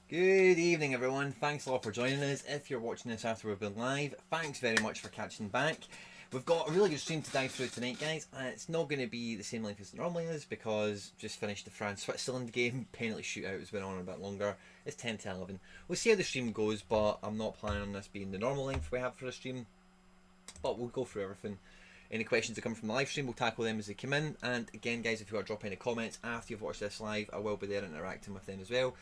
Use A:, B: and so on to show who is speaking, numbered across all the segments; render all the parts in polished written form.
A: Good evening, everyone. Thanks a lot for joining us. If you're watching this after we've been live, thanks very much for catching back. We've got a really good stream to dive through tonight, guys. It's not going to be the same length as it normally is because just finished the France-Switzerland game. Penalty shootout has been on a bit longer. It's 10 to 11. We'll see how the stream goes, but I'm not planning on this being the normal length we have for a stream. But we'll go through everything. Any questions that come from the live stream, we'll tackle them as they come in. And again, guys, if you want to drop any comments after you've watched this live, I will be there interacting with them as well.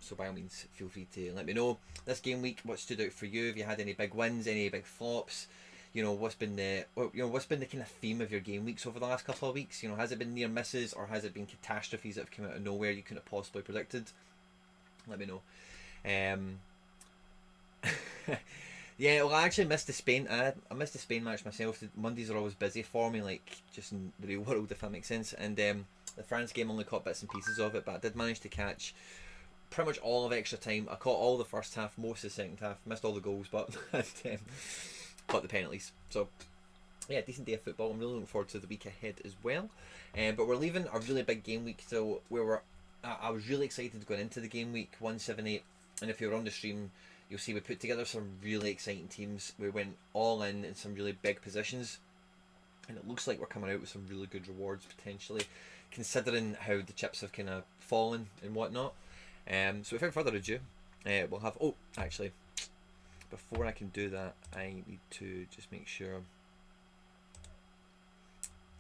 A: So by all means, feel free to let me know. This game week, what stood out for you? Have you had any big wins, any big flops? What's been the kind of theme of your game weeks over the last couple of weeks? Has it been near misses or has it been catastrophes that have come out of nowhere you couldn't have possibly predicted? Let me know. Yeah, well, I actually missed the Spain. I missed the Spain match myself. Mondays are always busy for me, like just in the real world, if that makes sense. And the France game only caught bits and pieces of it, but I did manage to catch pretty much all of extra time. I caught all the first half, most of the second half, missed all the goals, but caught the penalties. So yeah, decent day of football. I'm really looking forward to the week ahead as well. But we're leaving a really big game week, so I was really excited going into the game week 178, and if you're on the stream, you'll see we put together some really exciting teams. We went all in some really big positions, and it looks like we're coming out with some really good rewards potentially, considering how the chips have kind of fallen and whatnot. So without further ado, we'll have. Oh, actually, before I can do that, I need to just make sure.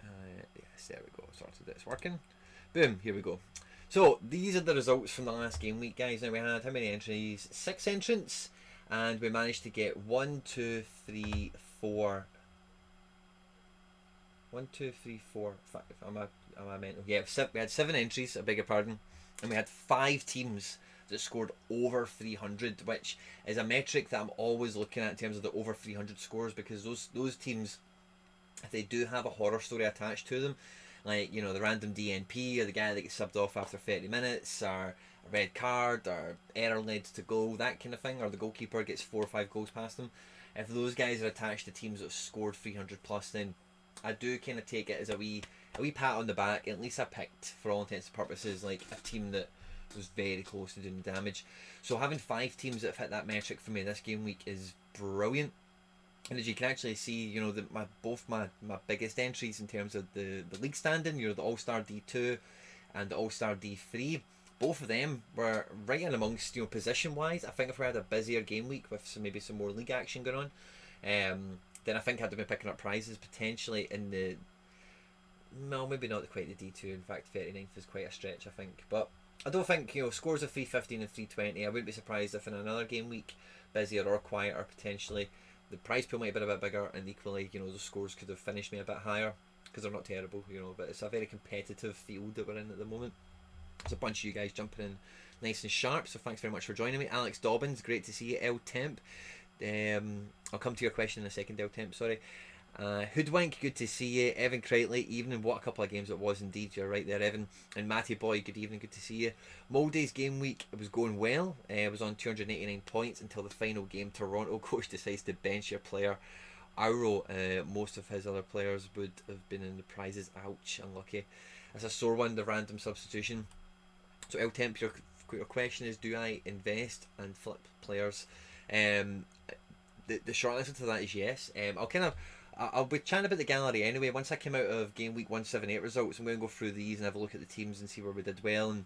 A: Yes, there we go. Sorted. It's working. Boom. Here we go. So these are the results from the last game week, guys. Now we had how many entries? 6 entrants, and we managed to get 1, 2, 3, 4. 1, 2, 3, 4, 5. Am I mental? Yeah, we had 7 entries. I beg your pardon, and we had 5 teams that scored over 300, which is a metric that I'm always looking at in terms of the over 300 scores, because those teams, if they do have a horror story attached to them, like the random DNP or the guy that gets subbed off after 30 minutes, or a red card, or error led to goal, that kind of thing, or the goalkeeper gets 4 or 5 goals past them. If those guys are attached to teams that have scored 300 plus, then I do kind of take it as a wee pat on the back. At least I picked, for all intents and purposes, like a team that was very close to doing damage. So having 5 teams that have hit that metric for me this game week is brilliant. And as you can actually see, both my biggest entries in terms of the league standing, the All-Star D2 and the All-Star D3, both of them were right in amongst, position-wise. I think if we had a busier game week with maybe some more league action going on, then I think I'd have been picking up prizes potentially in the... No, maybe not quite the D2. In fact, 39th is quite a stretch, I think. But I don't think, scores of 315 and 320, I wouldn't be surprised if in another game week, busier or quieter potentially, the prize pool might have been a bit bigger, and equally, those scores could have finished me a bit higher, because they're not terrible, but it's a very competitive field that we're in at the moment. There's a bunch of you guys jumping in nice and sharp, so thanks very much for joining me. Alex Dobbins, great to see you. El Temp, I'll come to your question in a second, El Temp, sorry. Hoodwink, good to see you. Evan Crightley, evening. What a couple of games it was indeed. You're right there, Evan. And Matty Boy, good evening, good to see you. Moldy's game week, it was going well. I was on 289 points until the final game. Toronto coach decides to bench your player. Auro, most of his other players would have been in the prizes. Ouch, unlucky. That's a sore one, the random substitution. So El Temp, your question is, do I invest and flip players? The short answer to that is yes. I'll be chatting about the gallery anyway. Once I come out of game week 178 results, I'm going to go through these and have a look at the teams and see where we did well. And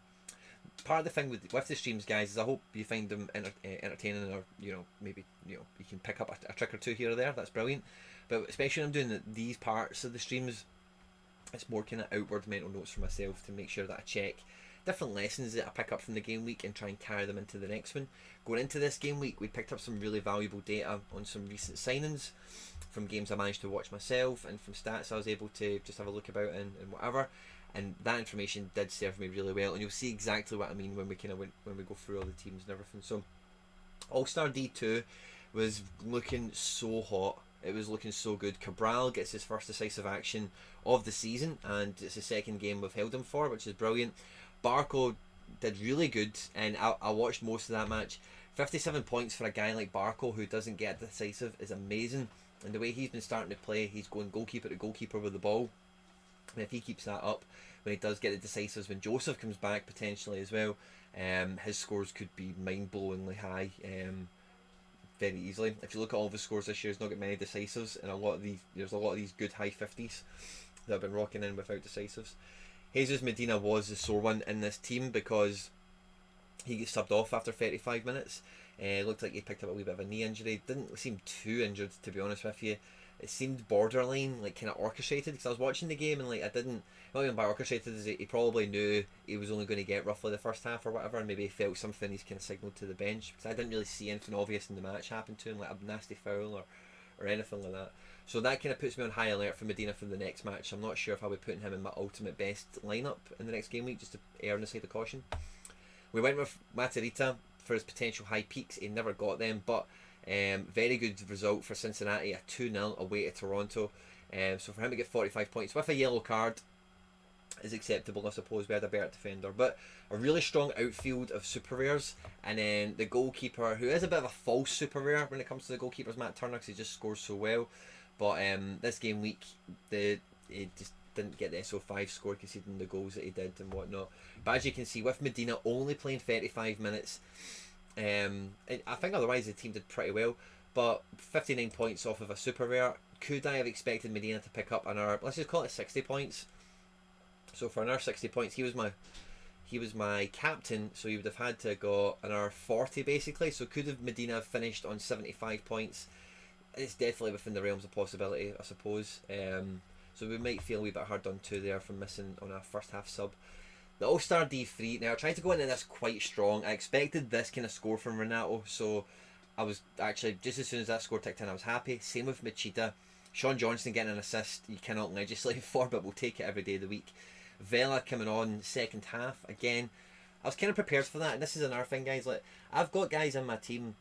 A: part of the thing with the streams, guys, is I hope you find them entertaining, or maybe you can pick up a trick or two here or there. That's brilliant. But especially when I'm doing these parts of the streams, it's more kind of outward mental notes for myself to make sure that I check different lessons that I pick up from the game week and try and carry them into the next one. Going into this game week, we picked up some really valuable data on some recent signings from games I managed to watch myself, and from stats I was able to just have a look about and whatever. And that information did serve me really well, and you'll see exactly what I mean when we go through all the teams and everything. So All-Star D2 was looking so hot. It was looking so good. Cabral gets his first decisive action of the season, and it's the second game we've held him for, which is brilliant. Barco did really good, and I watched most of that match. 57 points for a guy like Barco who doesn't get decisive is amazing, and the way he's been starting to play, he's going goalkeeper to goalkeeper with the ball, and if he keeps that up, when he does get the decisives, when Joseph comes back potentially as well, his scores could be mind-blowingly high. Very easily. If you look at all of his scores this year, he's not got many decisives, and there's a lot of these good high 50s that have been rocking in without decisives. Jesus Medina was the sore one in this team because he gets subbed off after 35 minutes. Looked like he picked up a wee bit of a knee injury. Didn't seem too injured, to be honest with you. It seemed borderline, like kind of orchestrated, because I was watching the game and like I didn't, not even by orchestrated, is he probably knew he was only going to get roughly the first half or whatever, and maybe he felt something he's kind of signalled to the bench, because I didn't really see anything obvious in the match happen to him, like a nasty foul or anything like that. So that kind of puts me on high alert for Medina for the next match. I'm not sure if I'll be putting him in my ultimate best lineup in the next game week, just to err on the side of caution. We went with Matarrita for his potential high peaks. He never got them, but very good result for Cincinnati, a 2-0 away to Toronto. So for him to get 45 points with a yellow card is acceptable, I suppose. We had a better defender, but a really strong outfield of super rares, and then the goalkeeper, who is a bit of a false super rare when it comes to the goalkeepers, Matt Turner, because he just scores so well. But this game week, he just didn't get the SO5 score, conceding the goals that he did and whatnot. But as you can see, with Medina only playing 35 minutes, I think otherwise the team did pretty well. But 59 points off of a super rare, could I have expected Medina to pick up another, let's just call it 60 points? So for another 60 points, he was my captain, so he would have had to go another 40 basically. So could have Medina finished on 75 points? It's definitely within the realms of possibility, I suppose. So we might feel a wee bit hard done to there from missing on our first half sub. The All-Star D3, now I tried to go into this quite strong. I expected this kind of score from Renato, so I was actually, just as soon as that score ticked in, I was happy. Same with Machida. Sean Johnson getting an assist, you cannot legislate for, but we'll take it every day of the week. Vela coming on second half, again, I was kind of prepared for that, and this is another thing, guys. Like, I've got guys in my team,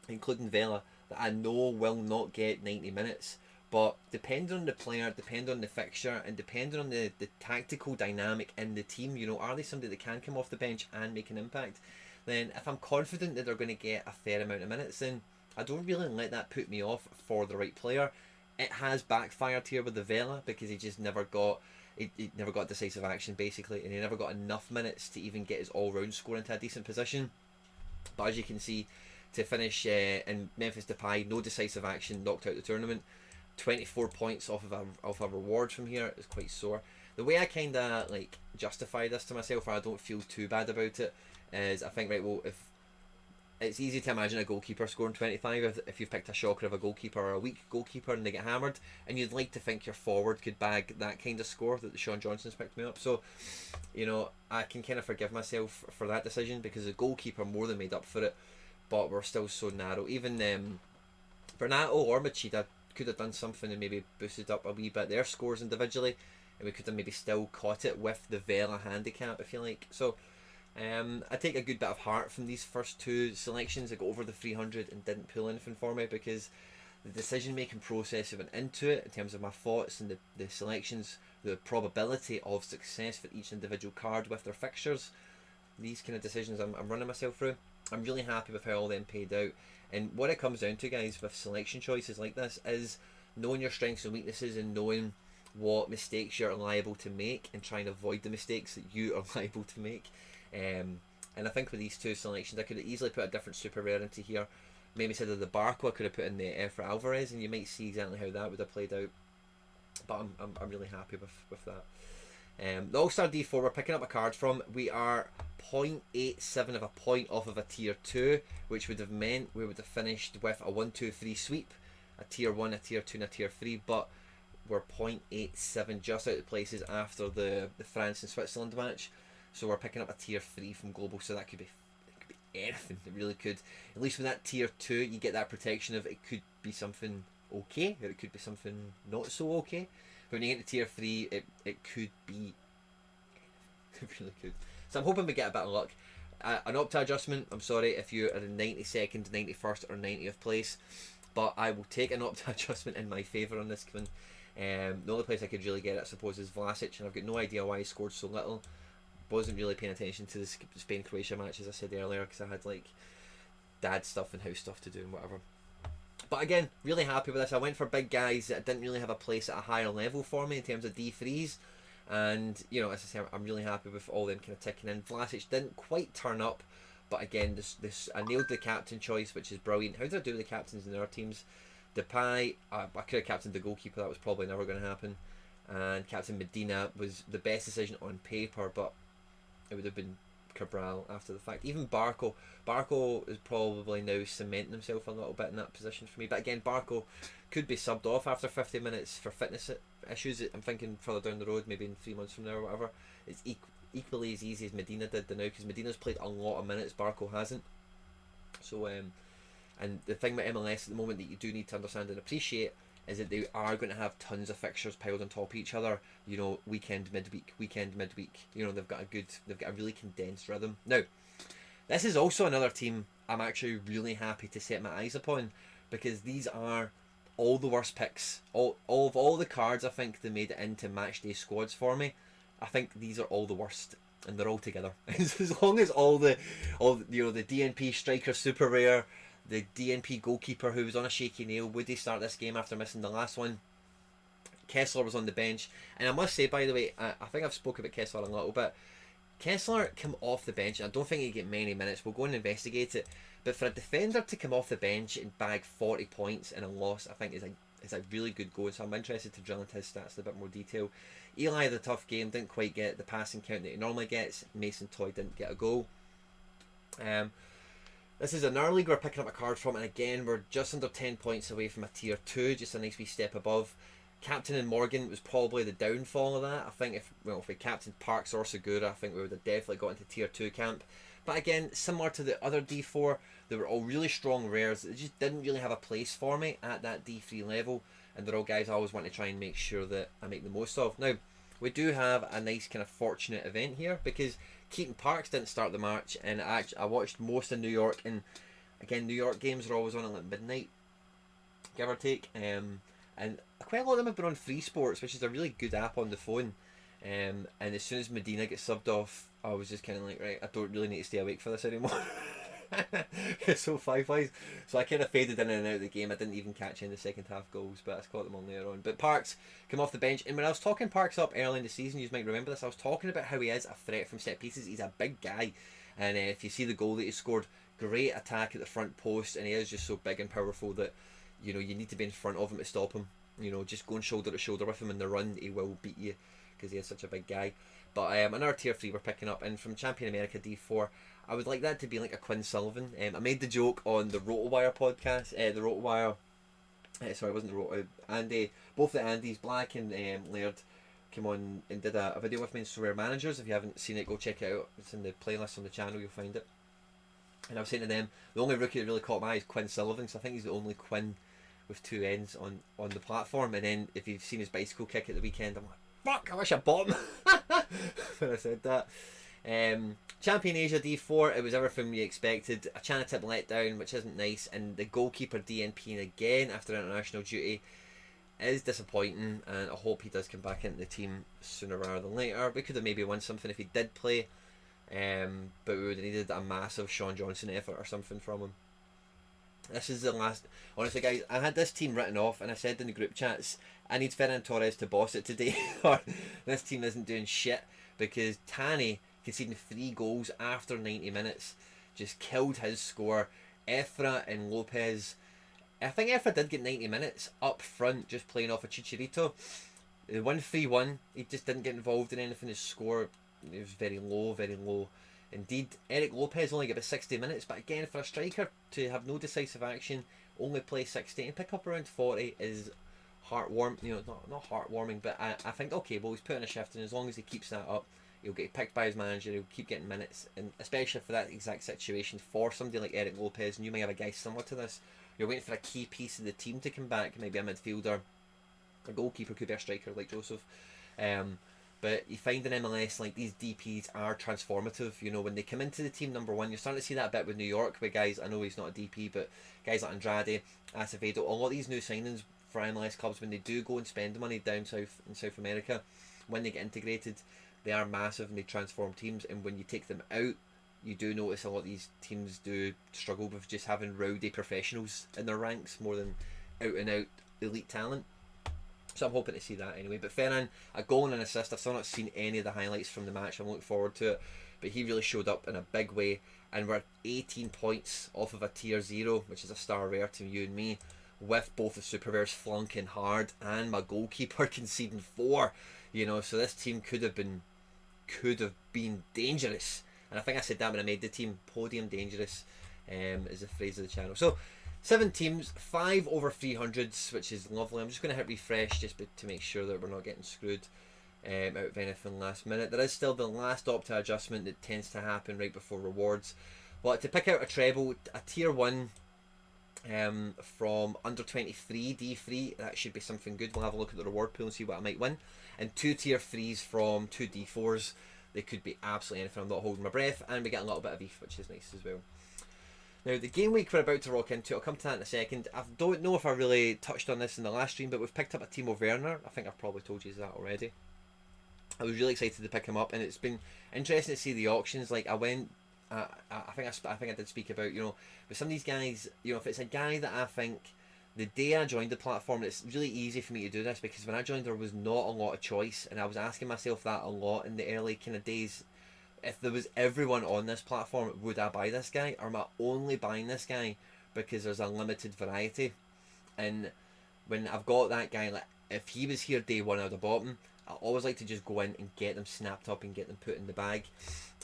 A: including Vela, that I know will not get 90 minutes. But depending on the player, depending on the fixture, and depending on the tactical dynamic in the team, you know, are they somebody that can come off the bench and make an impact? Then if I'm confident that they're going to get a fair amount of minutes, then I don't really let that put me off for the right player. It has backfired here with the Vela, because he just never got, he never got decisive action basically, and he never got enough minutes to even get his all-round score into a decent position. But as you can see, to finish in Memphis Depay, no decisive action, knocked out the tournament. 24 points off of a reward from here is quite sore. The way I kind of like justify this to myself, or I don't feel too bad about it, is I think, right, well, if it's easy to imagine a goalkeeper scoring 25 if you've picked a shocker of a goalkeeper or a weak goalkeeper and they get hammered, and you'd like to think your forward could bag that kind of score that the Sean Johnson's picked me up. So, you know, I can kind of forgive myself for that decision, because the goalkeeper more than made up for it, but we're still so narrow. Even Bernardo or Machida could have done something and maybe boosted up a wee bit their scores individually, and we could have maybe still caught it with the Vela handicap, if you like. So I take a good bit of heart from these first two selections. I got over the 300 and didn't pull anything for me, because the decision making process I went into it in terms of my thoughts and the selections, the probability of success for each individual card with their fixtures, these kind of decisions I'm running myself through, I'm really happy with how all them paid out. And what it comes down to, guys, with selection choices like this is knowing your strengths and weaknesses, and knowing what mistakes you're liable to make, and trying to avoid the mistakes that you are liable to make. And I think with these two selections, I could have easily put a different super rare into here. Maybe instead of the Barco, I could have put in the Efra Alvarez, and you might see exactly how that would have played out. But I'm really happy with that. The All-Star D4 we're picking up a card from, we are 0.87 of a point off of a tier 2, which would have meant we would have finished with a 1-2-3 sweep, a tier 1, a tier 2 and a tier 3, but we're 0.87 just out of places after the France and Switzerland match. So we're picking up a tier 3 from Global, so that could be anything. It really could. At least with that tier 2, you get that protection of it could be something okay, or it could be something not so okay. But when you get to tier 3, it could be, it really could. So I'm hoping we get a bit of luck. An Opta adjustment, I'm sorry if you're at a 92nd, 91st or 90th place, but I will take an Opta adjustment in my favour on this one. The only place I could really get it, I suppose, is Vlasic, and I've got no idea why he scored so little. Wasn't really paying attention to the Spain-Croatia match, as I said earlier, because I had like dad stuff and house stuff to do and whatever. But again, really happy with this. I went for big guys that didn't really have a place at a higher level for me in terms of D3s. And, you know, as I say, I'm really happy with all them kind of ticking in. Vlasic didn't quite turn up, but again, this I nailed the captain choice, which is brilliant. How did I do with the captains in our teams? Depay, I could have captained the goalkeeper, that was probably never going to happen. And Captain Medina was the best decision on paper, but it would have been Cabral after the fact. Even Barco is probably now cementing himself a little bit in that position for me. But again, Barco could be subbed off after 50 minutes for fitness issues. I'm thinking further down the road, maybe in 3 months from now or whatever. It's equally as easy as Medina did now, because Medina's played a lot of minutes, Barco hasn't. So, and the thing with MLS at the moment that you do need to understand and appreciate is that they are going to have tons of fixtures piled on top of each other. You know, weekend, midweek. You know, they've got a really condensed rhythm. Now, this is also another team I'm actually really happy to set my eyes upon, because these are all the worst picks. All the cards I think they made it into matchday squads for me, I think these are all the worst, and they're all together. As long as all the you know, the DNP striker super rare, the DNP goalkeeper who was on a shaky nail, would he start this game after missing the last one? Kessler was on the bench, and I must say, by the way, I think I've spoken about Kessler a little bit. Kessler came off the bench, and I don't think he'd get many minutes. We'll go and investigate it. But for a defender to come off the bench and bag 40 points in a loss, I think is a really good goal. So I'm interested to drill into his stats in a bit more detail. Eli had a tough game, didn't quite get the passing count that he normally gets. Mason Toy didn't get a goal. This is an early league we're picking up a card from, and again, we're just under 10 points away from a tier 2, just a nice wee step above. Captain and Morgan was probably the downfall of that. I think if we captained Parks or Segura, I think we would have definitely got into tier 2 camp. But again, similar to the other D4, they were all really strong rares. They just didn't really have a place for me at that D3 level, and they're all guys I always want to try and make sure that I make the most of. Now, we do have a nice kind of fortunate event here, because Keaton Parks didn't start the match, and I watched most of New York, and again, New York games are always on at like midnight, give or take, and quite a lot of them have been on Free Sports, which is a really good app on the phone. And as soon as Medina gets subbed off, I was just kind of like, right, I don't really need to stay awake for this anymore. It's so 5-5. So I kind of faded in and out of the game. I didn't even catch any of the second half goals, but I caught them on later on. But Parks came off the bench, and when I was talking Parks up early in the season, you might remember this, I was talking about how he is a threat from set pieces. He's a big guy, and if you see the goal that he scored, great attack at the front post, and he is just so big and powerful that, you know, you need to be in front of him to stop him. You know, just going shoulder to shoulder with him in the run, he will beat you, because he is such a big guy. But another tier 3 we're picking up, and from Champion America D4, I would like that to be like a Quinn Sullivan. I made the joke on the RotoWire podcast, the RotoWire, sorry, it wasn't the Roto, Andy, both the Andys, Black and Laird, came on and did a video with me in SoRare Managers. If you haven't seen it, go check it out. It's in the playlist on the channel, you'll find it. And I was saying to them, the only rookie that really caught my eye is Quinn Sullivan, so I think he's the only Quinn with 2 N's on the platform. And then if you've seen his bicycle kick at the weekend, I'm like, fuck, I wish I bought him when I said that. Champion Asia D4, it was everything we expected. A Chanatip letdown, which isn't nice, and the goalkeeper DNPing again after international duty is disappointing, and I hope he does come back into the team sooner rather than later. We could have maybe won something if he did play, but we would have needed a massive Sean Johnson effort or something from him. This is the last. Honestly, guys, I had this team written off, and I said in the group chats, I need Ferran Torres to boss it today, or this team isn't doing shit, because Tani conceding 3 goals after 90 minutes just killed his score. Efra and Lopez, I think Efra did get 90 minutes up front just playing off a Chicharito. The 1-3-1, he just didn't get involved in anything. His score, it was very low. Indeed, Eric Lopez only got about 60 minutes, but again, for a striker to have no decisive action, only play 60 and pick up around 40 is heartwarming. You know, not heartwarming, but I think, okay, well, he's putting a shift in. As long as he keeps that up, he'll get picked by his manager, he'll keep getting minutes, and especially for that exact situation, for somebody like Eric Lopez, and you may have a guy similar to this, you're waiting for a key piece of the team to come back, maybe a midfielder, a goalkeeper, could be a striker like Joseph. But you find in MLS, like, these DPs are transformative. You know, when they come into the team number 1, you're starting to see that a bit with New York, with guys, I know he's not a DP, but guys like Andrade, Acevedo, a lot of these new signings for MLS clubs, when they do go and spend the money down south in South America, when they get integrated, they are massive and they transform teams. And when you take them out, you do notice a lot of these teams do struggle with just having rowdy professionals in their ranks more than out and out elite talent. So I'm hoping to see that anyway. But Ferran, a goal and an assist. I've still not seen any of the highlights from the match. I'm looking forward to it. But he really showed up in a big way. And we're 18 points off of a tier 0, which is a star rare to you and me, with both the super rares flunking hard and my goalkeeper conceding 4. You know, so this team could have been dangerous. And I think I said that when I made the team. Podium dangerous is the phrase of the channel. So 7 teams, 5 over 300s, which is lovely. I'm just going to hit refresh just to make sure that we're not getting screwed out of anything last minute. There is still the last opta adjustment that tends to happen right before rewards. But to pick out a treble, a tier 1 from under 23 D3, that should be something good. We'll have a look at the reward pool and see what I might win. And 2 tier 3s from 2 D4s. They could be absolutely anything. I'm not holding my breath. And we get a little bit of ETH, which is nice as well. Now, the game week we're about to rock into, I'll come to that in a second. I don't know if I really touched on this in the last stream, but we've picked up a Timo Werner. I think I've probably told you that already. I was really excited to pick him up, and it's been interesting to see the auctions. Like, I went, I think I did speak about, you know, with some of these guys, you know, if it's a guy that I think, the day I joined the platform, it's really easy for me to do this, because when I joined there was not a lot of choice, and I was asking myself that a lot in the early kind of days. If there was everyone on this platform, would I buy this guy, or am I only buying this guy because there's a limited variety? And when I've got that guy, like, if he was here day 1, I'd have bought him. I always like to just go in and get them snapped up and get them put in the bag.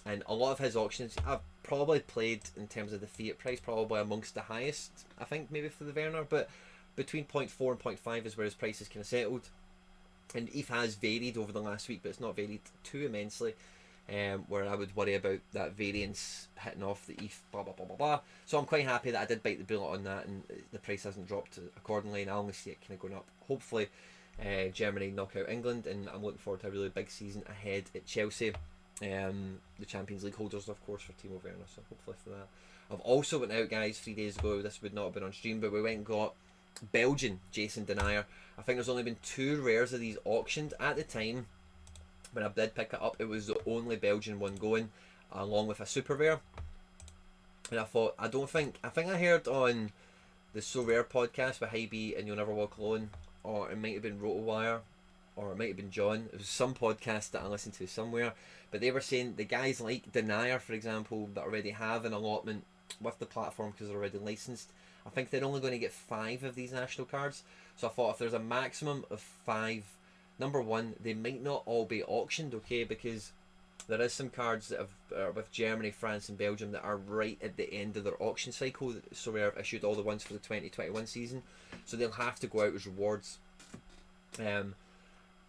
A: And a lot of his auctions, I've probably played in terms of the fiat price, probably amongst the highest, I think, maybe for the Werner, but between 0.4 and 0.5 is where his price is kind of settled. And ETH has varied over the last week, but it's not varied too immensely, where I would worry about that variance hitting off the ETH, blah, blah, blah, blah, blah. So I'm quite happy that I did bite the bullet on that, and the price hasn't dropped accordingly, and I only see it kind of going up. Hopefully, Germany knock out England, and I'm looking forward to a really big season ahead at Chelsea. The Champions League holders, of course, for Timo Werner, so hopefully for that. I've also went out, guys, 3 days ago. This would not have been on stream, but we went and got Belgian Jason Denier. I think there's only been 2 rares of these auctioned at the time. When I did pick it up, it was the only Belgian one going, along with a super rare. And I thought, I think I heard on the SoRare podcast with Hybe and You'll Never Walk Alone, or it might have been RotoWire, or it might have been John. It was some podcast that I listened to somewhere, but they were saying the guys like Denier, for example, that already have an allotment with the platform because they're already licensed, I think they're only going to get 5 of these national cards. So I thought, if there's a maximum of 5, number one, they might not all be auctioned, okay, because there is some cards that are with Germany, France and Belgium that are right at the end of their auction cycle. So we have issued all the ones for the 2021 season, so they'll have to go out as rewards,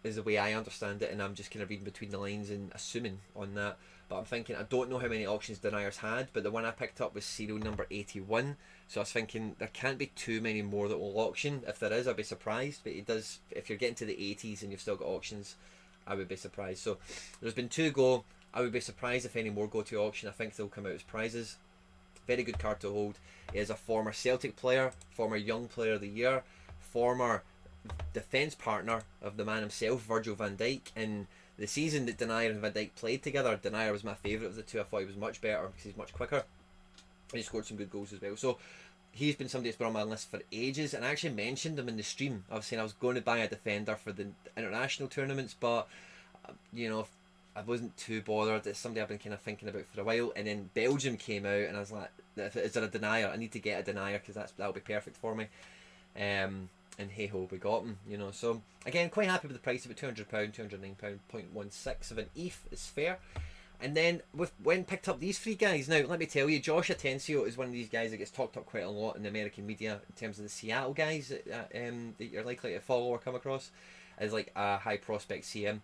A: is the way I understand it, and I'm just kind of reading between the lines and assuming on that. But I'm thinking, I don't know how many auctions Deniers had, but the one I picked up was serial number 81, so I was thinking there can't be too many more that will auction. If there is, I'd be surprised, but it does. If you're getting to the 80s and you've still got auctions, I would be surprised. So there's been 2 go. I would be surprised if any more go to auction. I think they'll come out as prizes. Very good card to hold. He is a former Celtic player, former Young Player of the Year, former defence partner of the man himself, Virgil van Dijk. In the season that Denier and Van Dijk played together, Denier was my favourite of the 2. I thought he was much better because he's much quicker. He scored some good goals as well. So he's been somebody that's been on my list for ages, and I actually mentioned him in the stream. I was saying I was going to buy a defender for the international tournaments, but you know, I wasn't too bothered. It's somebody I've been kind of thinking about for a while. And then Belgium came out, and I was like, is there a Denier? I need to get a Denier because that'll be perfect for me. And hey ho, we got him, you know. So again, quite happy with the price of it. £200, £209, 0.16 of an ETH is fair. And then when picked up these 3 guys, now let me tell you, Josh Atencio is one of these guys that gets talked up quite a lot in the American media in terms of the Seattle guys that you're likely to follow or come across as like a high prospect CM.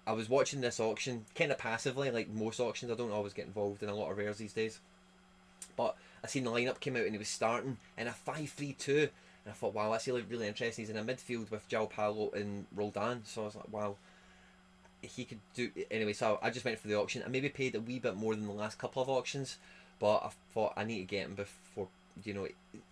A: I was watching this auction kind of passively, like most auctions. I don't always get involved in a lot of rares these days, but I seen the lineup came out and he was starting in a 5-3-2, and I thought, wow, that's really interesting. He's in a midfield with João Paulo and Roldan, so I was like, wow, he could do anyway. So I just went for the auction. I maybe paid a wee bit more than the last couple of auctions, but I thought I need to get him before, you know,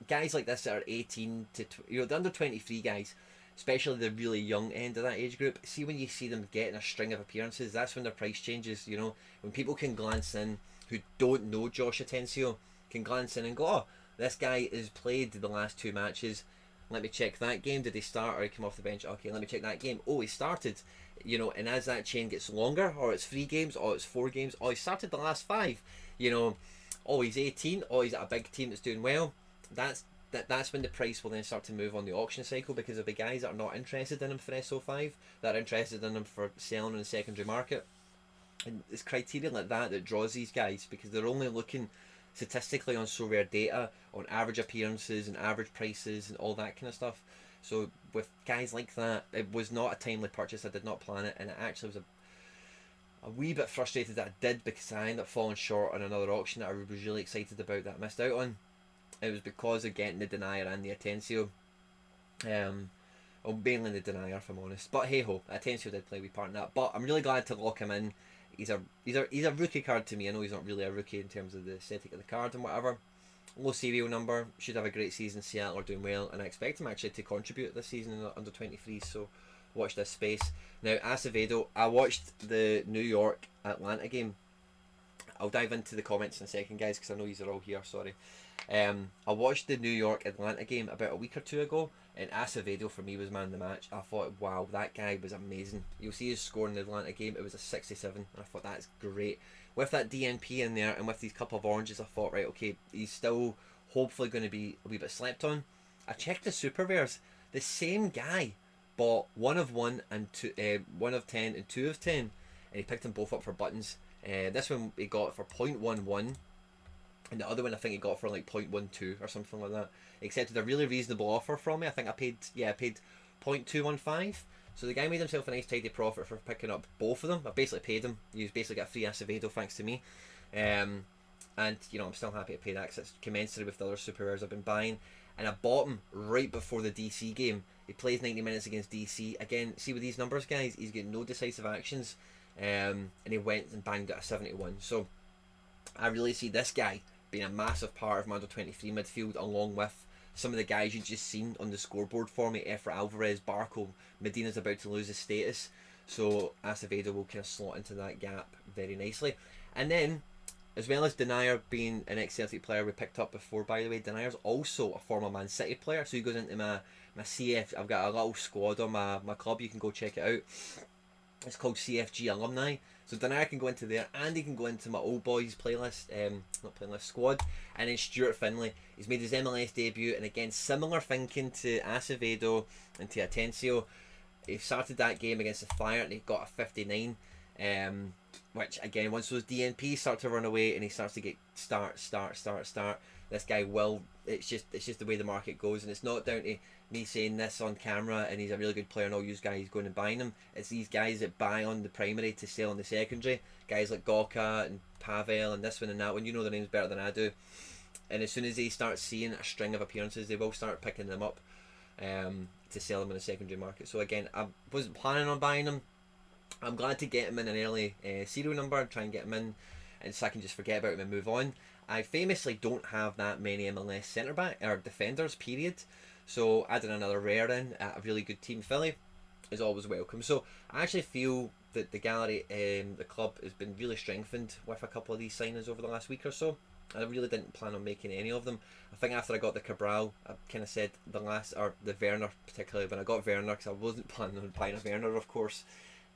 A: guys like this that are 18 to the under 23 guys, especially the really young end of that age group. See, when you see them getting a string of appearances, that's when their price changes. You know, when people can glance in who don't know Josh Atencio, can glance in and go, oh, this guy has played the last 2 matches. Let me check that game. Did he start or he come off the bench? Okay, let me check that game. Oh, he started. You know, and as that chain gets longer, or it's 3 games, or it's 4 games, or he started the last 5. You know, oh, he's 18. Oh, he's at a big team that's doing well. That's when the price will then start to move on the auction cycle, because of the guys that are not interested in him for SO5, that are interested in him for selling in the secondary market. And it's criteria like that draws these guys, because they're only looking statistically on SoRare data, on average appearances and average prices and all that kind of stuff. So with guys like that, it was not a timely purchase. I did not plan it, and it actually was a wee bit frustrated that I did, because I ended up falling short on another auction that I was really excited about that I missed out on. It was because of getting the denier and the Atensio. Well, mainly the denier, if I'm honest. But hey ho, Atensio did play a wee part in that. But I'm really glad to lock him in. He's a rookie card to me. I know he's not really a rookie in terms of the aesthetic of the card and whatever. Low serial number, should have a great season. Seattle are doing well, and I expect him actually to contribute this season in the under 23s. So watch this space. Now Acevedo, I watched the New York Atlanta game. I'll dive into the comments in a second, guys, because I know you're all here. Sorry. I watched the New York Atlanta game about a week or 2 ago, and Acevedo for me was man of the match. I thought, wow, that guy was amazing. You'll see his score in the Atlanta game, it was a 67, and I thought that's great. With that DNP in there and with these couple of oranges, I thought, right, okay, he's still hopefully going to be a wee bit slept on. I checked the super rares. The same guy bought 1 of 1 and 1 of 10 and 2 of 10, and he picked them both up for buttons. This one he got for 0.11. And the other one I think he got for like 0.12 or something like that. He accepted a really reasonable offer from me. I think I paid 0.215. So the guy made himself a nice tidy profit for picking up both of them. I basically paid him. He basically got free Acevedo thanks to me. And you know, I'm still happy to pay that, because it's commensurate with the other super rares I've been buying. And I bought him right before the DC game. He plays 90 minutes against DC. Again, see with these numbers, guys, he's getting no decisive actions. And he went and banged out a 71. So I really see this guy being a massive part of my under 23 midfield, along with some of the guys you just seen on the scoreboard for me. Efra Alvarez, Barco, Medina's about to lose his status, so Acevedo will kind of slot into that gap very nicely. And then, as well as Denier being an ex-Celtic player we picked up before, by the way, Denier's also a former Man City player, so he goes into my CF. I've got a little squad on my club, you can go check it out. It's called CFG Alumni. So Denier can go into there, and he can go into my Old Boys playlist, squad. And then Stuart Finlay, he's made his MLS debut, and again, similar thinking to Acevedo and to Atensio. He started that game against the Fire, and he got a 59. Which again, once those DNPs start to run away, and he starts to get start. This guy will. It's just the way the market goes, and it's not down to me saying this on camera and he's a really good player and all you guys going and buying him. It's these guys that buy on the primary to sell on the secondary. Guys like Gorka and Pavel and this one and that one. You know their names better than I do. And as soon as they start seeing a string of appearances, they will start picking them up to sell them in the secondary market. So again, I wasn't planning on buying them. I'm glad to get him in an early serial number and try and get him in, and so I can just forget about him and move on. I famously don't have that many MLS centre back or defenders, period. So adding another rare in at a really good team Philly is always welcome. So I actually feel that the gallery, the club, has been really strengthened with a couple of these signings over the last week or so. I really didn't plan on making any of them. I think after I got the Cabral, I kind of said the Werner particularly, when I got Werner, because I wasn't planning on buying a Werner, of course.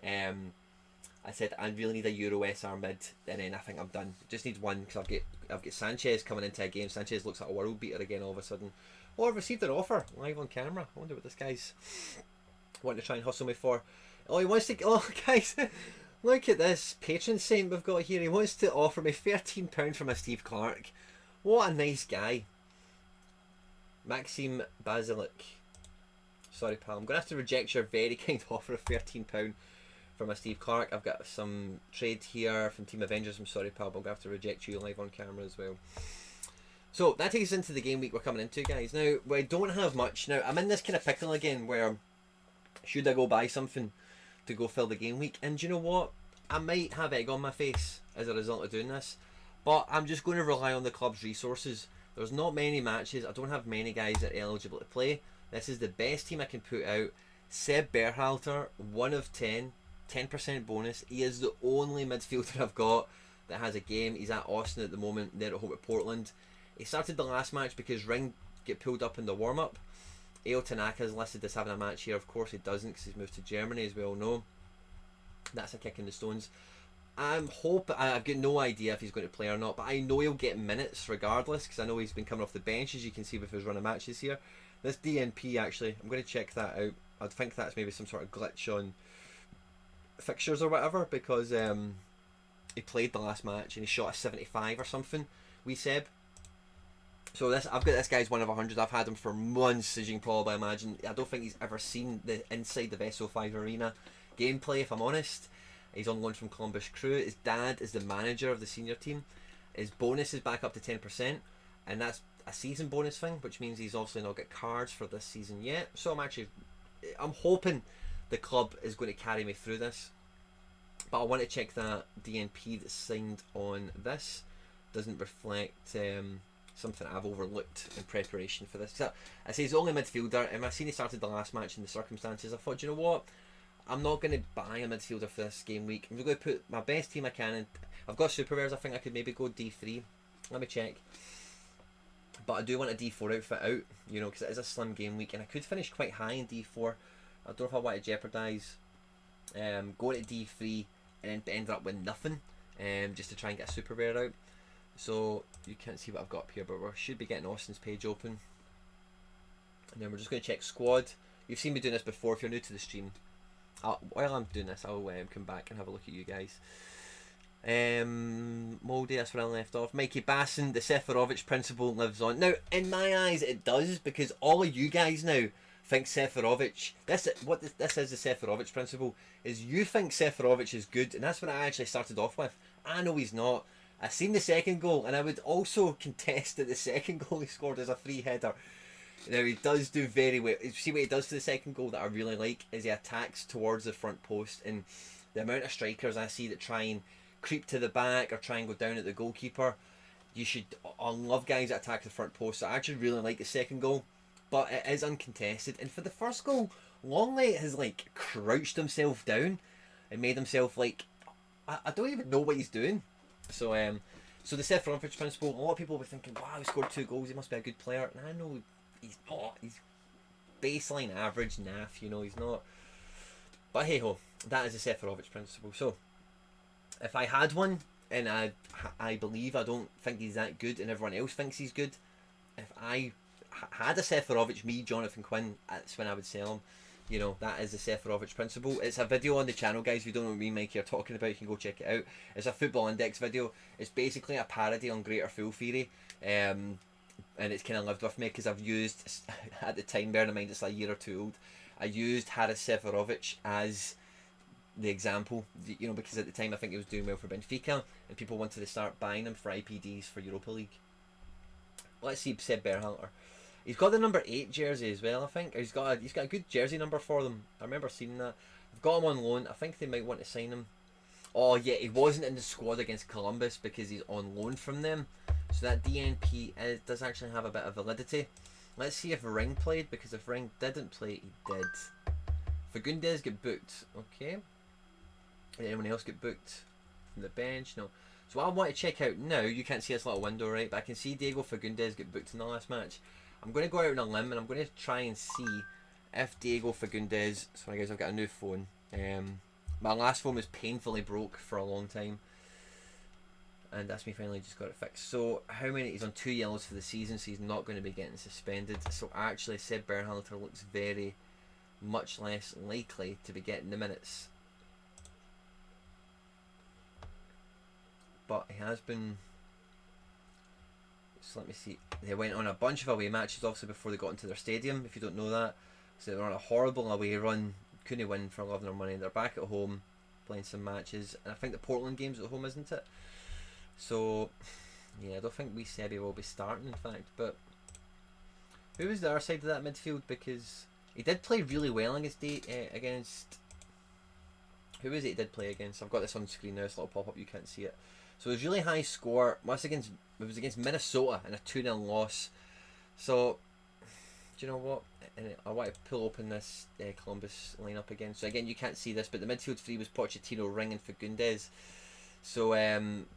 A: I said I really need a Euro SR mid, and then I think I'm done. Just need one, because I've got Sanchez coming into a game. Sanchez looks like a world beater again all of a sudden. Oh, I've received an offer live on camera. I wonder what this guy's wanting to try and hustle me for. Oh, he wants to. Oh, guys, look at this patron saint we've got here. He wants to offer me £13 for my Steve Clark. What a nice guy. Maxime Basilic. Sorry, pal. I'm going to have to reject your very kind offer of £13 for my Steve Clark. I've got some trade here from Team Avengers. I'm sorry, pal, but I'm going to have to reject you live on camera as well. So that takes us into the game week we're coming into, guys. Now, we don't have much. Now, I'm in this kind of pickle again where should I go buy something to go fill the game week? And do you know what? I might have egg on my face as a result of doing this, but I'm just going to rely on the club's resources. There's not many matches. I don't have many guys that are eligible to play. This is the best team I can put out. Seb Berhalter, 1 of 10, 10% bonus. He is the only midfielder I've got that has a game. He's at Austin at the moment. They're at home at Portland. He started the last match because Ring get pulled up in the warm-up. Eo Tanaka is listed as having a match here. Of course he doesn't, because he's moved to Germany, as we all know. That's a kick in the stones. I've got no idea if he's going to play or not, but I know he'll get minutes regardless, because I know he's been coming off the bench, as you can see with his run of matches here. This DNP, actually, I'm going to check that out. I think that's maybe some sort of glitch on fixtures or whatever, because he played the last match and he shot a 75 or something. Seb. So I've got this guy's 1 of 100. I've had him for months, as you can probably imagine. I don't think he's ever seen the inside the SO5 arena gameplay, if I'm honest. He's on loan from Columbus Crew. His dad is the manager of the senior team. His bonus is back up to 10%, and that's a season bonus thing, which means he's obviously not got cards for this season yet. So I'm hoping the club is going to carry me through this. But I want to check that DNP that's signed on this doesn't reflect something I've overlooked in preparation for this. So I say he's only a midfielder, and I seen he started the last match in the circumstances. I thought, you know what? I'm not going to buy a midfielder for this game week. I'm going to put my best team I can in. I've got super rares. I think I could maybe go D3. Let me check. But I do want a D4 outfit out, you know, because it is a slim game week, and I could finish quite high in D4. I don't know if I want to jeopardise going to D3 and then end up with nothing, just to try and get a super rare out. So you can't see what I've got up here, but we should be getting Austin's page open. And then we're just going to check squad. You've seen me doing this before. If you're new to the stream, while I'm doing this, I'll come back and have a look at you guys. Moldy, that's where I left off. Mikey Basson, the Seferovic principle lives on. Now, in my eyes, it does, because all of you guys now think Seferovic. This is the Seferovic principle. Is you think Seferovic is good, and that's what I actually started off with. I know he's not. I seen the second goal, and I would also contest that the second goal he scored is a free header. Now he does do very well. See what he does to the second goal that I really like is he attacks towards the front post, and the amount of strikers I see that try and creep to the back or try and go down at the goalkeeper, I love guys that attack the front post. So I actually really like the second goal, but it is uncontested. And for the first goal, Longley has like crouched himself down and made himself like I don't even know what he's doing. So so the Seferovic principle, a lot of people were thinking, wow, he scored 2 goals, he must be a good player. And I know he's not. He's baseline average naff, you know, he's not. But hey ho, that is the Seferovic principle. So if I had one, and I believe I don't think he's that good, and everyone else thinks he's good, if I had a Seferovic, me, Jonathan Quinn, that's when I would sell him. You know, that is the Seferovic principle. It's a video on the channel, guys. If you don't know what me and Mikey are talking about, you can go check it out. It's a Football Index video. It's basically a parody on Greater Fool Theory. And it's kind of lived with me because I've used, at the time, bear in mind it's like a year or 2 old, I used Haris Seferovic as the example, you know, because at the time I think he was doing well for Benfica and people wanted to start buying him for IPDs for Europa League. Let's see Seb Berhalter. He's got the number 8 jersey as well, I think. He's got a good jersey number for them. I remember seeing that. I've got him on loan. I think they might want to sign him. Oh yeah, he wasn't in the squad against Columbus because he's on loan from them. So that DNP does actually have a bit of validity. Let's see if Ring played, because if Ring didn't play, he did. Fagundes get booked. Okay. Did anyone else get booked from the bench? No. So I want to check out now. You can't see this little window, right? But I can see Diego Fagundes get booked in the last match. I'm going to go out on a limb and I'm going to try and see if Diego Fagundes... Sorry guys, I've got a new phone. My last phone was painfully broke for a long time. And that's me finally just got it fixed. So how many? He's on 2 yellows for the season, so he's not going to be getting suspended. So actually Seb Berhalter looks very much less likely to be getting the minutes. But he has been... So let me see. They went on a bunch of away matches obviously before they got into their stadium, if you don't know that. So they were on a horrible away run, couldn't win for love nor money. They're back at home playing some matches, and I think the Portland game's at home, isn't it? So yeah, I don't think Sebi will be starting in fact. But who was the other side of that midfield? Because he did play really well against who was it he did play against? I've got this on screen now, this little pop up, you can't see it. So it was really high score. It was against Minnesota in a 2-0 loss. So, do you know what? And I want to pull open this Columbus lineup again. So again, you can't see this, but the midfield 3 was Pochettino, Ring, and Fagundes. So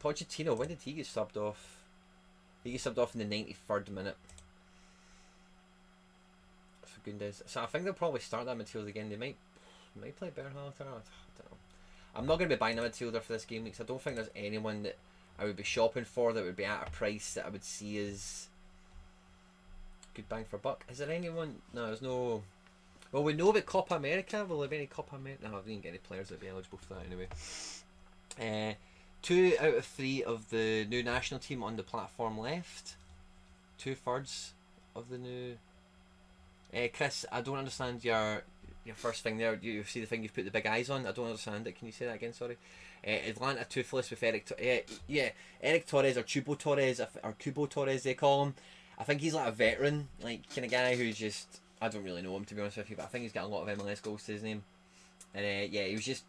A: Pochettino, when did he get subbed off? He gets subbed off in the 93rd minute. Fagundes. So I think they'll probably start that midfield again. They might play Berhalter. I don't know. I'm not going to be buying a midfielder for this game week, so I don't think there's anyone that I would be shopping for that would be at a price that I would see as good bang for buck. Is there anyone? No, there's no. Well, we know about Copa America. Will there be any Copa America? No, I didn't get any players that would be eligible for that anyway. 2 out of 3 of the new national team on the platform left. 2/3 of the new. Chris, I don't understand your first thing there. You see the thing you've put the big eyes on. I don't understand it. Can you say that again? Sorry. Atlanta toothless with Eric. Eric Torres or Cubo Torres or Cubo Torres they call him. I think he's like a veteran, like kind of guy who's just. I don't really know him to be honest with you, but I think he's got a lot of MLS goals to his name. And he was just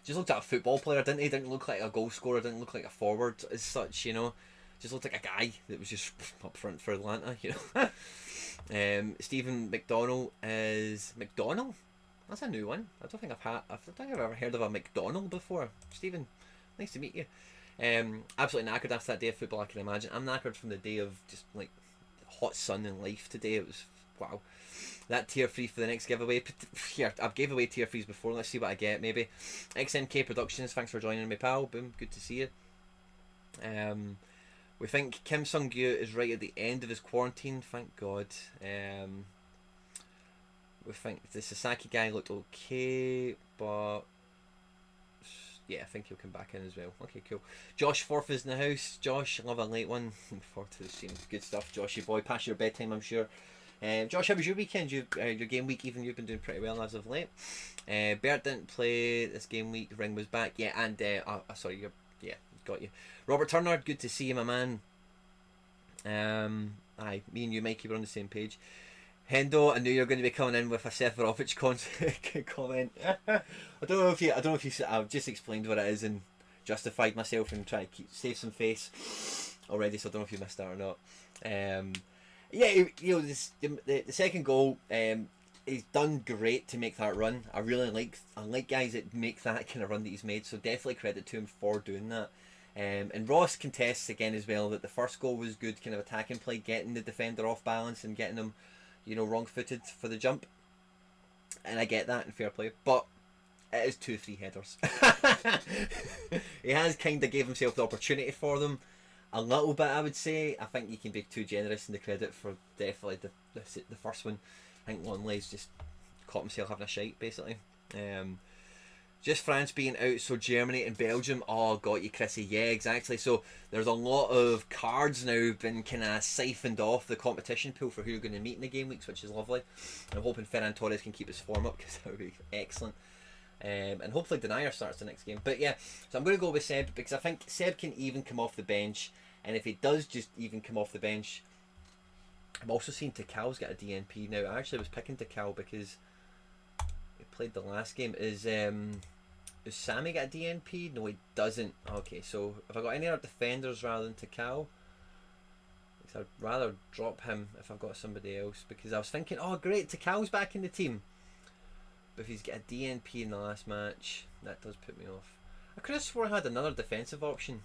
A: looked like a football player, didn't he? Didn't look like a goal scorer. Didn't look like a forward as such, you know. Just looked like a guy that was just up front for Atlanta, you know. Stephen McDonald is McDonald. That's a new one. I don't think I've ever heard of a McDonald before. Stephen, nice to meet you. Absolutely knackered after that day of football. I can imagine. I'm knackered from the day of just like hot sun and life today. It was wow. That tier 3 for the next giveaway. Here, I've gave away tier 3s before. Let's see what I get. Maybe XMK Productions. Thanks for joining me, pal. Boom. Good to see you. We think Kim Sung-gyu is right at the end of his quarantine, thank God. We think the Sasaki guy looked okay, but yeah, I think he'll come back in as well. Okay, cool. Josh Forth is in the house. Josh, love a late one. Looking forward to the stream. Good stuff, Joshy boy. Past your bedtime, I'm sure. Josh, how was your weekend? Your game week, even you've been doing pretty well as of late. Bert didn't play this game week. Ring was back, yeah, and sorry, got you. Robert Turner, good to see you, my man. Aye, me and you, Mikey, were on the same page. Hendo, I knew you were going to be coming in with a Seferovic comment. I don't know if you. I've just explained what it is and justified myself and try to save some face already. So I don't know if you missed that or not. Yeah, you know, the second goal. He's done great to make that run. I like guys that make that kind of run that he's made. So definitely credit to him for doing that. And Ross contests again as well that the first goal was good, kind of attacking play, getting the defender off balance and getting him, you know, wrong-footed for the jump. And I get that, and fair play, but it is 2-3 headers. He has kind of gave himself the opportunity for them a little bit, I would say. I think you can be too generous in the credit for definitely the first one. I think Longley's just caught himself having a shite, basically. Just France being out, so Germany and Belgium. Oh, got you, Chrissy. Yeah, exactly. So there's a lot of cards now been kind of siphoned off the competition pool for who you're going to meet in the game weeks, which is lovely. I'm hoping Ferran Torres can keep his form up because that would be excellent. And hopefully Denier starts the next game. But yeah, so I'm going to go with Seb because I think Seb can even come off the bench. And if he does just even come off the bench, I'm also seeing Takal's got a DNP now. I actually was picking Takal because he played the last game. Does Sammy get a DNP? No, he doesn't. Okay, so if I got any other defenders rather than Takal, I'd rather drop him if I've got somebody else because I was thinking, oh great, Takal's back in the team. But if he's got a DNP in the last match, that does put me off. I could have sworn I had another defensive option.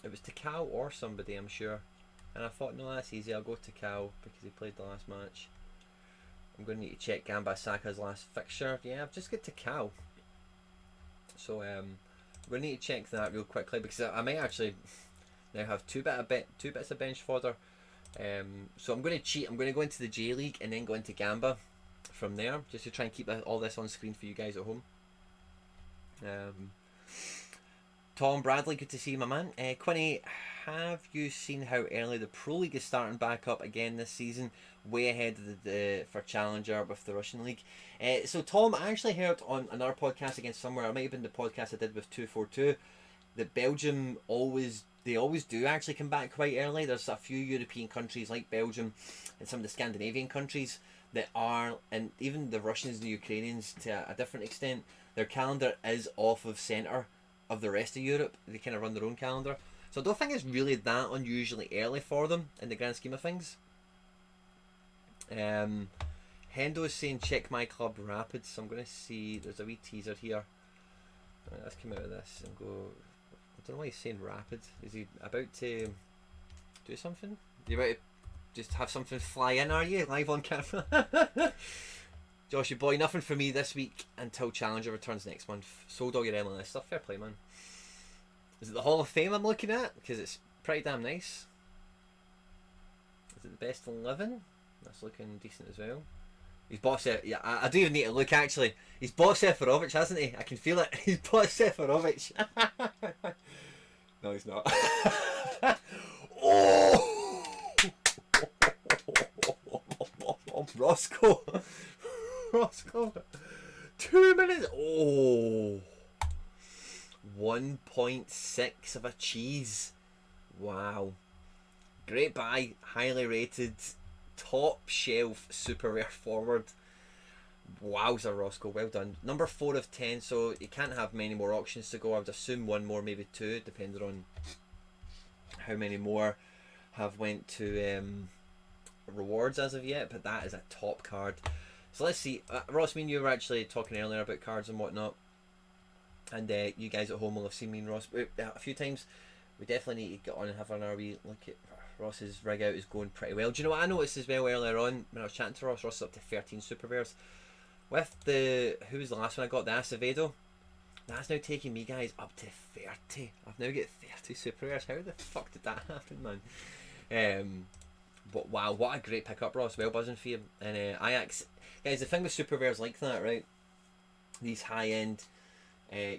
A: It was Takal or somebody, I'm sure. And I thought, no, that's easy. I'll go Takal because he played the last match. I'm going to need to check Gamba Saka's last fixture. Yeah, I've just got Takal. So we're going to need to check that real quickly because I might actually now have two bits of bench fodder. So I'm going to cheat. I'm going to go into the J League and then go into Gamba from there just to try and keep all this on screen for you guys at home. Tom Bradley, good to see you, my man. Quinny, have you seen how early the Pro League is starting back up again this season? Way ahead of the for Challenger with the Russian League. So Tom, I actually heard on another podcast again somewhere, it might have been the podcast I did with 242, that Belgium always do actually come back quite early. There's a few European countries like Belgium and some of the Scandinavian countries that are, and even the Russians and the Ukrainians to a different extent, their calendar is off of centre of the rest of Europe. They kind of run their own calendar. So I don't think it's really that unusually early for them in the grand scheme of things. Hendo is saying check my club Rapids. So I'm going to see, there's a wee teaser here. Right, let's come out of this and go. I don't know why he's saying Rapids. Is he about to do something? You about to just have something fly in, are you? Live on camera? Joshy boy, nothing for me this week until Challenger returns next month. Sold all your MLS stuff. Fair play, man. Is it the Hall of Fame I'm looking at? Because it's pretty damn nice. Is it the best 11? That's looking decent as well. He's bought yeah, I don't even need to look actually. He's bought Seferovic, hasn't he? I can feel it. He's bought Seferovic. No, he's not. Oh! Roscoe. Roscoe. 2 minutes. Oh. 1.6 of a cheese. Wow. Great buy. Highly rated. Top shelf super rare forward. Wowza, Roscoe, well done. Number 4 of 10, so you can't have many more auctions to go. I would assume one more, maybe two, depending on how many more have went to rewards as of yet, but that is a top card. So let's see. Ross, me and you were actually talking earlier about cards and whatnot, and you guys at home will have seen me and Ross a few times. We definitely need to get on and have our wee look at Ross's rig out. Is going pretty well. Do you know what I noticed as well earlier on when I was chatting to Ross? Ross is up to 13 super rares. With the, who was the last one I got? The Acevedo. That's now taking me, guys, up to 30. I've now got 30 super rares. How the fuck did that happen, man? But wow, what a great pickup, Ross. Well buzzing for you. And Ajax, guys, the thing with super rares like that, right? These high end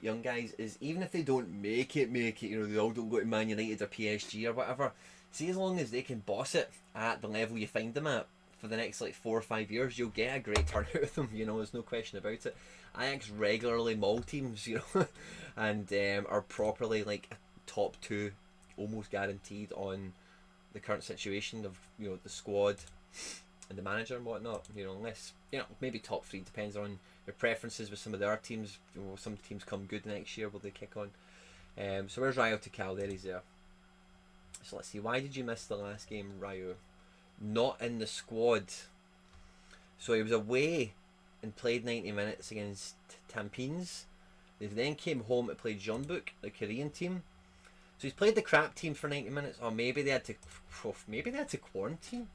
A: young guys is even if they don't make it, you know, they all don't go to Man United or PSG or whatever. See, as long as they can boss it at the level you find them at for the next like 4 or 5 years, you'll get a great turnout of them. You know, there's no question about it. Ajax regularly maul teams, you know, and are properly like top 2, almost guaranteed on the current situation of, you know, the squad and the manager and whatnot. You know, unless, you know, maybe top 3 depends on your preferences with some of their teams. You know, some teams come good next year, will they kick on? So where's Rayo Tikal? There he's there. So let's see. Why did you miss the last game, Rayo? Not in the squad. So he was away and played 90 minutes against T&Cs. They then came home to play Jeonbuk, the Korean team. So he's played the crap team for 90 minutes. Or maybe they had to quarantine.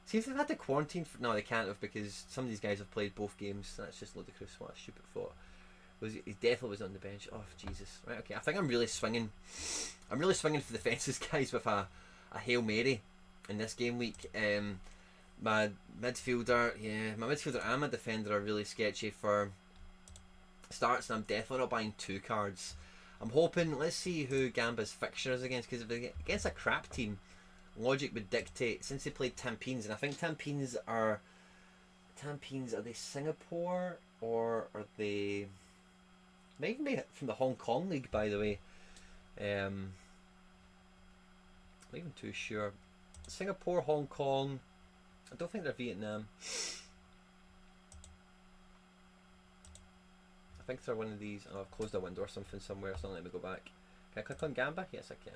A: See if they've had to quarantine for, no, they can't have, because some of these guys have played both games. That's just ludicrous. What a stupid thought. He definitely was on the bench. Oh Jesus! Right, okay. I think I'm really swinging. I'm really swinging for the fences, guys, with a Hail Mary in this game week. My midfielder and my defender are really sketchy for starts, and I'm definitely not buying 2 cards. I'm hoping. Let's see who Gamba's fixture is against, because if they're against a crap team, logic would dictate, since they played T&Cs, and I think T&Cs are they Singapore or are they? Might even be from the Hong Kong League, by the way. I'm not even too sure. Singapore, Hong Kong. I don't think they're Vietnam. I think they're one of these. Oh, I've closed a window or something somewhere. It's not letting me go back. Can I click on Gamba? Yes, I can.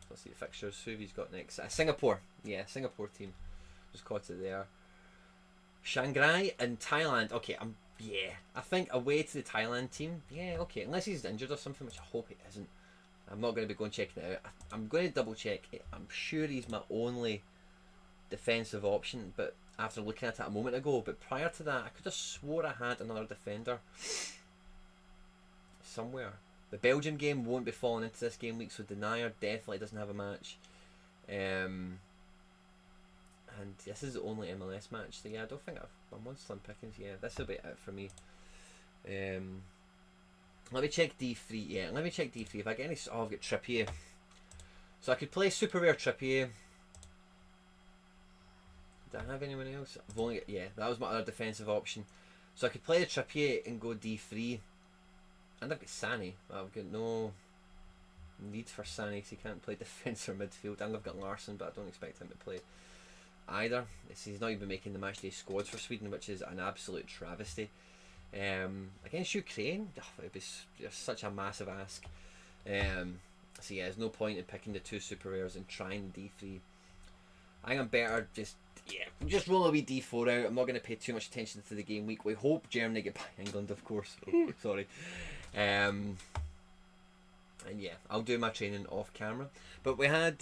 A: Let's see the fixtures. Who have he's got next? Singapore. Yeah, Singapore team. Just caught it there. Shanghai and Thailand. Okay, I think away to the Thailand team. Yeah, okay. Unless he's injured or something, which I hope he isn't. I'm not going to be going checking it out. I'm going to double check it. I'm sure he's my only defensive option, but after looking at it a moment ago. But prior to that, I could have swore I had another defender somewhere. The Belgium game won't be falling into this game week, so Denier definitely doesn't have a match. And this is the only MLS match. So yeah, I don't think I'm on slim pickings. Yeah, this will be it for me. Let me check D3. Yeah, let me check D3. If I get any, I've got Trippier. So I could play super rare Trippier. Did I have anyone else? I've only got, yeah, that was my other defensive option. So I could play the Trippier and go D3. And I've got Sané. I've got no need for Sané because he can't play defence or midfield. And I've got Larson, but I don't expect him to play either. He's not even making the matchday squads for Sweden, which is an absolute travesty. Against Ukraine, it was just such a massive ask. So yeah, there's no point in picking the 2 super rares and trying D3. I think I'm better just roll a wee D4 out. I'm not going to pay too much attention to the game week. We hope Germany get by England, of course. Sorry. And yeah, I'll do my training off camera. But we had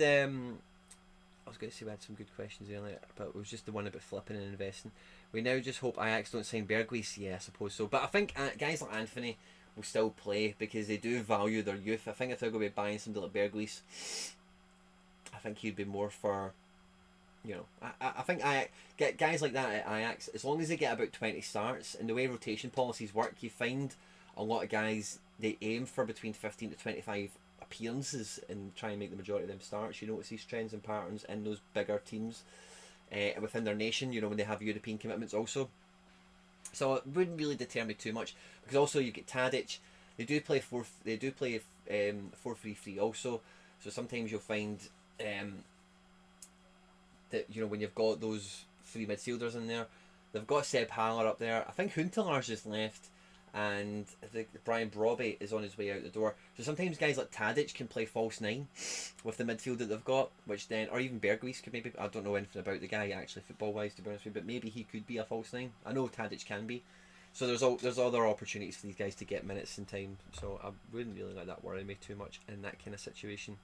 A: was going to say we had some good questions earlier, but it was just the one about flipping and investing. We now just hope Ajax don't sign Berghuis. Yeah, I suppose so. But I think guys like Anthony will still play because they do value their youth. I think if they're going to be buying somebody like Berghuis, I think he'd be more for, you know, I think get guys like that at Ajax, as long as they get about 20 starts, and the way rotation policies work, you find a lot of guys, they aim for between 15 to 25 appearances and try and make the majority of them starts. You notice these trends and patterns in those bigger teams within their nation, you know, when they have European commitments also. So it wouldn't really deter me too much, because also you get Tadic, they do play 4-3-3 also, so sometimes you'll find that, you know, when you've got those three midfielders in there, they've got Seb Haller up there. I think Huntelaar's just left, and I think Brian Brobby is on his way out the door. So sometimes guys like Tadic can play false nine with the midfield that they've got, which then, or even Berghuis could maybe. I don't know anything about the guy actually football wise, to be honest with you, but maybe he could be a false nine. I know Tadic can be. So there's other opportunities for these guys to get minutes in time. So I wouldn't really let that worry me too much in that kind of situation.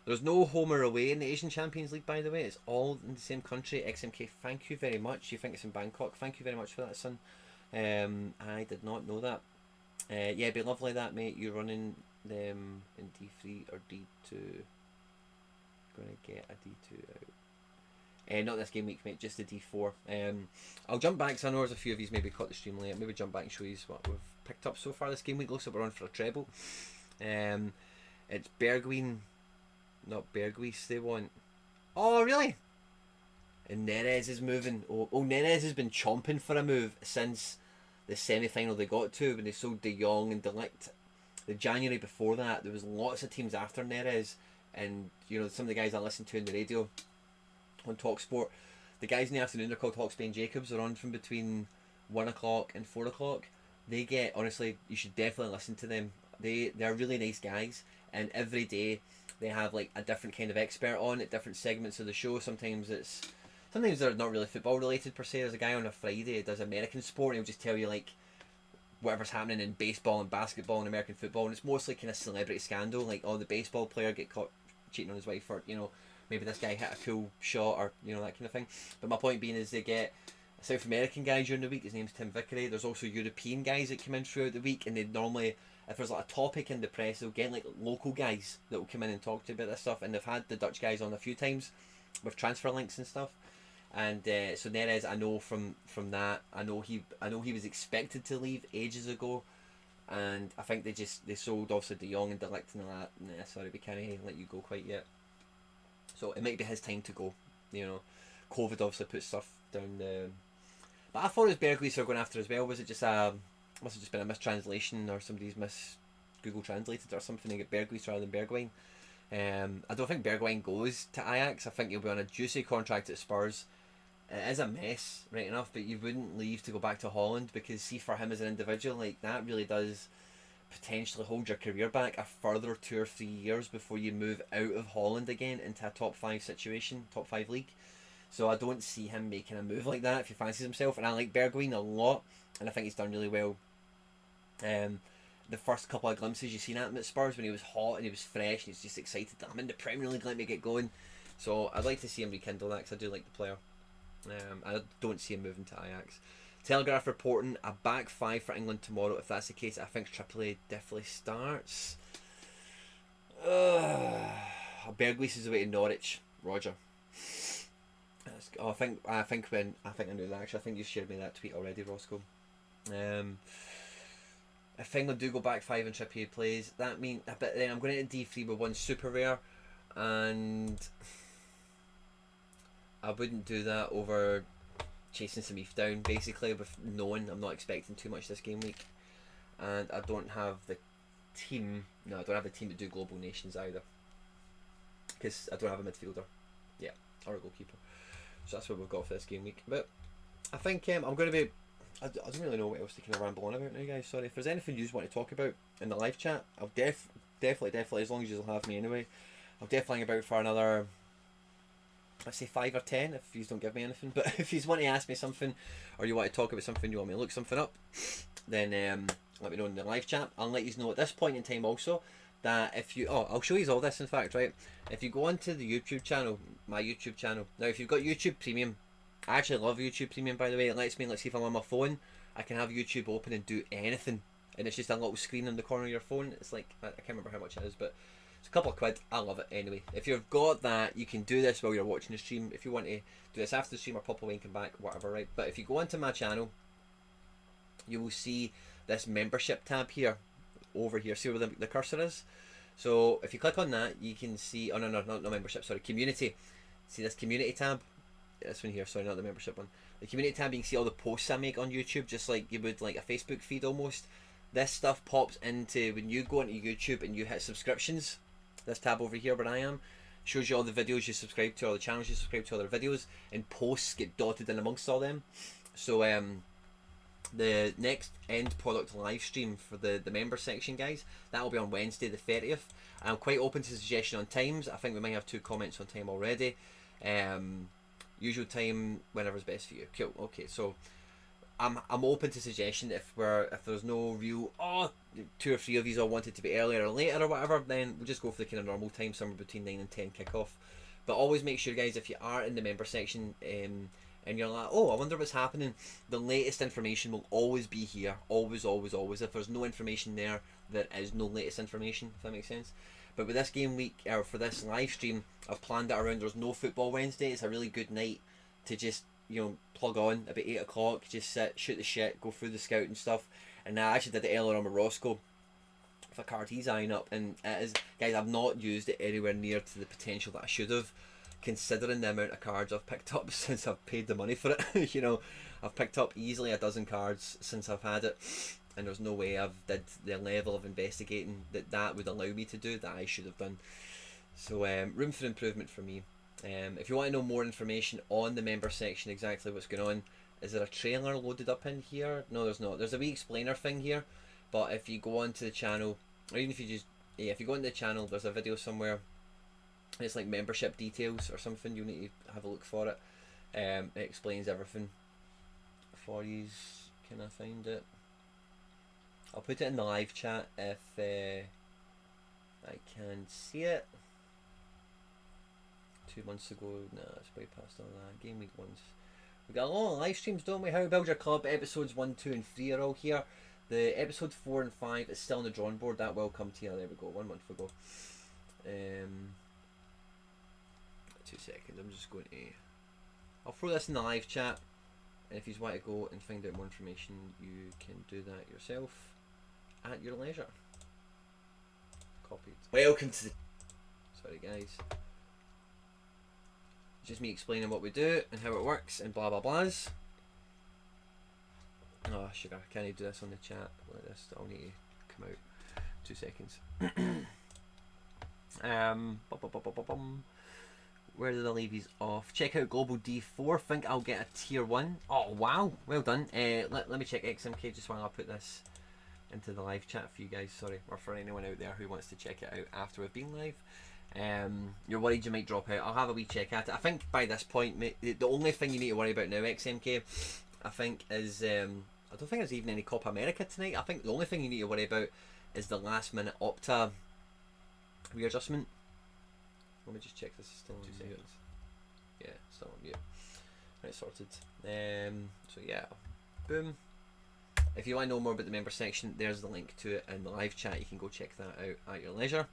A: There's no home or away in the Asian Champions League, by the way. It's all in the same country. XMK, thank you very much. You think it's in Bangkok? Thank you very much for that, son. I did not know that. Yeah, it'd be lovely that, mate. You're running them in D3 or D2. Gonna get a D2 out. Not this game week, mate. Just the D4. I'll jump back, because I know there's a few of you maybe caught the stream late. Maybe jump back and show you what we've picked up so far this game week. Looks like we're on for a treble. It's Bergwijn. Not Berghuis they want. Oh, really? And Neres is moving. Oh, Neres has been chomping for a move since the semi-final they got to, when they sold De Jong and De Ligt. The January before that, there was lots of teams after Neres. And, you know, some of the guys I listen to on the radio on TalkSport, the guys in the afternoon, they're called Talk Spain Jacobs. They're on from between 1 o'clock and 4 o'clock. They get, honestly, you should definitely listen to them. They're really nice guys. And every day they have like a different kind of expert on at different segments of the show. Sometimes they're not really football related per se. There's a guy on a Friday who does American sport, and he'll just tell you like whatever's happening in baseball and basketball and American football, and it's mostly kind of celebrity scandal, like, oh, the baseball player get caught cheating on his wife, or, you know, maybe this guy hit a cool shot, or, you know, that kind of thing. But my point being is they get a South American guy during the week. His name's Tim Vickery. There's also European guys that come in throughout the week, and they normally, if there's like a topic in the press, they'll get like local guys that will come in and talk to you about this stuff. And they've had the Dutch guys on a few times with transfer links and stuff. And so Neres, I know from that, I know he was expected to leave ages ago, and I think they sold obviously De Jong and De Ligt and all that. Nah, sorry, we can't let you go quite yet. So it might be his time to go. You know, COVID obviously put stuff down the. But I thought it was Berghuis they were going after as well. Was it just must have just been a mistranslation, or somebody's Google translated or something, and get Berghuis rather than Bergwijn. I don't think Bergwijn goes to Ajax. I think he'll be on a juicy contract at Spurs. It is a mess, right enough, but you wouldn't leave to go back to Holland, because see, for him as an individual, like, that really does potentially hold your career back a further 2 or 3 years before you move out of Holland again into a top 5 situation, top 5 league. So I don't see him making a move like that if he fancies himself. And I like Bergwijn a lot, and I think he's done really well. The first couple of glimpses you've seen at him at Spurs, when he was hot and he was fresh and he's just excited that I'm in the Premier League, let me get going. So I'd like to see him rekindle that, because I do like the player. I don't see him moving to Ajax. Telegraph reporting a back 5 for England tomorrow. If that's the case, I think AAA definitely starts. Berghuis is away to Norwich. Roger. I think I knew that actually. I think you shared me that tweet already, Roscoe. If England do go back 5 and Trippier plays, that means. But then I'm going into D3 with 1 super rare, and I wouldn't do that over chasing Samif down, basically, with knowing I'm not expecting too much this game week. And I don't have the team. No, I don't have the team to do Global Nations either, because I don't have a midfielder. Yeah, or a goalkeeper. So that's what we've got for this game week. But I think I'm going to be. I don't really know what else to kind of ramble on about now, guys. Sorry. If there's anything you just want to talk about in the live chat, I'll definitely, as long as you'll have me anyway, I'll definitely hang about for another, let's say 5 or 10 if you don't give me anything. But if you want to ask me something, or you want to talk about something, you want me to look something up, then let me know in the live chat. I'll let you know at this point in time also that if you, I'll show you all this in fact, right? If you go onto the YouTube channel, my YouTube channel, now if you've got YouTube Premium, I actually love YouTube Premium, by the way. It lets me, let's see if I'm on my phone, I can have YouTube open and do anything, and it's just a little screen in the corner of your phone. It's like, I can't remember how much it is, but it's a couple of quid. I love it anyway. If you've got that, you can do this while you're watching the stream. If you want to do this after the stream or pop away and come back, whatever, right? But if you go onto my channel, you will see this membership tab here, over here. See where the cursor is? So if you click on that, you can see, oh no, not membership, sorry, community. See this community tab? This one here, sorry, not the membership one. The community tab, you can see all the posts I make on YouTube, just like you would like a Facebook feed almost. This stuff pops into, when you go into YouTube and you hit subscriptions, this tab over here where I am, shows you all the videos you subscribe to, all the channels you subscribe to, all their videos, and posts get dotted in amongst all them. So the next end product live stream for the member section, guys, that will be on Wednesday the 30th. I'm quite open to suggestion on times. I think we might have 2 comments on time already. Usual time, whenever's best for you. Cool. Okay, so I'm open to suggestion. If there's no real 2 or 3 of you all wanted to be earlier or later or whatever, then we'll just go for the kind of normal time, somewhere between 9 and 10 kickoff. But always make sure, guys, if you are in the member section and you're like, oh, I wonder what's happening, the latest information will always be here. Always, always, always. If there's no information there, there is no latest information, if that makes sense. But with this game week, or for this live stream, I've planned it around, there's no football Wednesday. It's a really good night to just, plug on about 8 o'clock, just sit, shoot the shit, go through the scout and stuff. And I actually did it earlier on with Roscoe with a card he's eyeing up, and it is, guys, I've not used it anywhere near to the potential that I should have, considering the amount of cards I've picked up since I've paid the money for it. I've picked up easily a dozen cards since I've had it, and there's no way I've did the level of investigating that would allow me to do that I should have done. So room for improvement for me. If you want to know more information on the member section, exactly what's going on, is there a trailer loaded up in here? No, there's not. There's a wee explainer thing here, but if you go onto the channel, or even if you just, if you go into the channel, there's a video somewhere, and it's like membership details or something, you need to have a look for it. It explains everything for you. Can I find it? I'll put it in the live chat if I can see it. 2 months ago, nah, it's way past all that. Game week ones. We got a lot of live streams, don't we? How to Build Your Club episodes 1, 2, and 3 are all here. The episode 4 and 5 is still on the drawing board. That will come to you. There we go. 1 month ago. 2 seconds. I'm just going to. I'll throw this in the live chat, and if you want to go and find out more information, you can do that yourself at your leisure. Copied. Welcome to the. Sorry, guys. Just me explaining what we do and how it works and blah blah blahs. Oh sugar, can I do this on the chat like this? I'll need to come out. 2 seconds. Where did I leave these off? Check out Global D4. Think I'll get a tier 1. Oh wow, well done. Let me check XMK just while I put this into the live chat for you guys. Sorry, or for anyone out there who wants to check it out after we've been live. You're worried you might drop out. I'll have a wee check at it. I think by this point, the only thing you need to worry about now, XMK, I think is I don't think there's even any Copa America tonight. I think the only thing you need to worry about is the last minute Opta readjustment. Let me just check this is still on mute. Yeah, still on mute. Right, sorted. So yeah, boom. If you want to know more about the member section, there's the link to it in the live chat. You can go check that out at your leisure.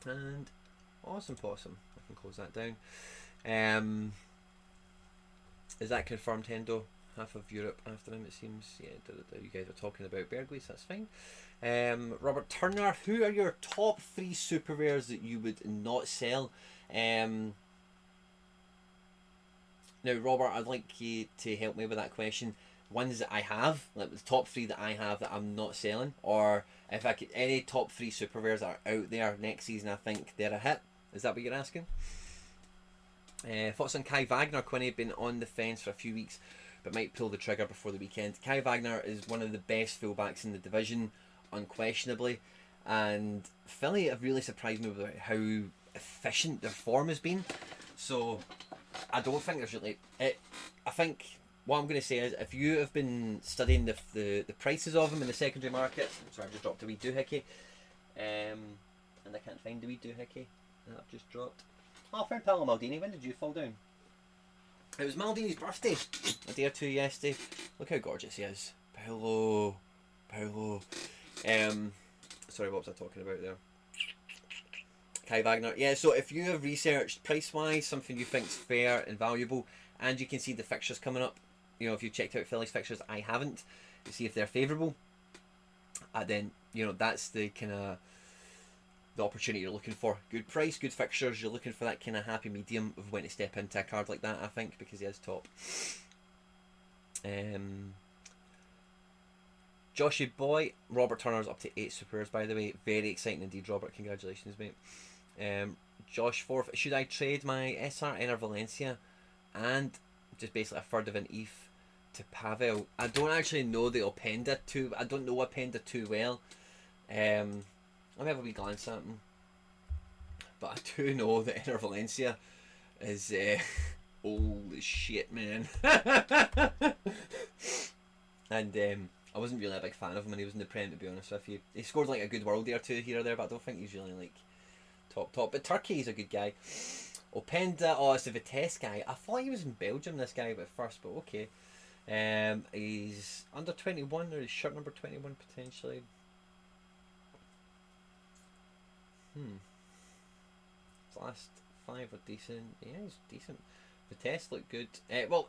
A: And awesome possum. I can close that down. Is that confirmed, Hendo? Half of Europe after him, it seems. Yeah, you guys are talking about Bergways, that's fine. Robert Turner, who are your top 3 super rares that you would not sell? Now, Robert, I'd like you to help me with that question. Ones that I have, like the top 3 that I have that I'm not selling, or if I could, any top 3 super rares that are out there next season, I think they're a hit. Is that what you're asking? Thoughts on Kai Wagner? Quinny been on the fence for a few weeks, but might pull the trigger before the weekend. Kai Wagner is one of the best fullbacks in the division, unquestionably, and Philly have really surprised me with how efficient their form has been. So I don't think there's really it. I think what I'm going to say is, if you have been studying the prices of them in the secondary market, sorry, I just dropped a wee doohickey. And I can't find the wee doohickey that I've just dropped. Oh, friend Paolo Maldini, when did you fall down? It was Maldini's birthday a day or two yesterday. Look how gorgeous he is. Paolo. Sorry, what was I talking about there? Kai Wagner. Yeah, so if you have researched price-wise something you think's fair and valuable, and you can see the fixtures coming up, you know, if you checked out Philly's fixtures, I haven't, to see if they're favourable, then, you know, that's the kind of the opportunity you're looking for. Good price, good fixtures. You're looking for that kind of happy medium of when to step into a card like that, I think, because he is top. Joshy Boy, Robert Turner's up to 8 supers, by the way. Very exciting indeed, Robert. Congratulations, mate. Josh Forth, should I trade my SR Ener Valencia and just basically a third of an ETH to Pavel? I don't actually know the Openda too. I don't know Openda too well. Let me have a wee glance at him. But I do know that Ener Valencia is holy shit, man. And I wasn't really a big fan of him when he was in the Prem, to be honest with you. He scored like a good worldie or two here or there, but I don't think he's really like top. But Turkey is a good guy. Openda, oh, it's the Vitesse guy. I thought he was in Belgium, this guy, at first, but okay. He's under 21, or his shirt number 21 potentially. His last 5 are decent. Yeah, he's decent. Vitesse look good. Well,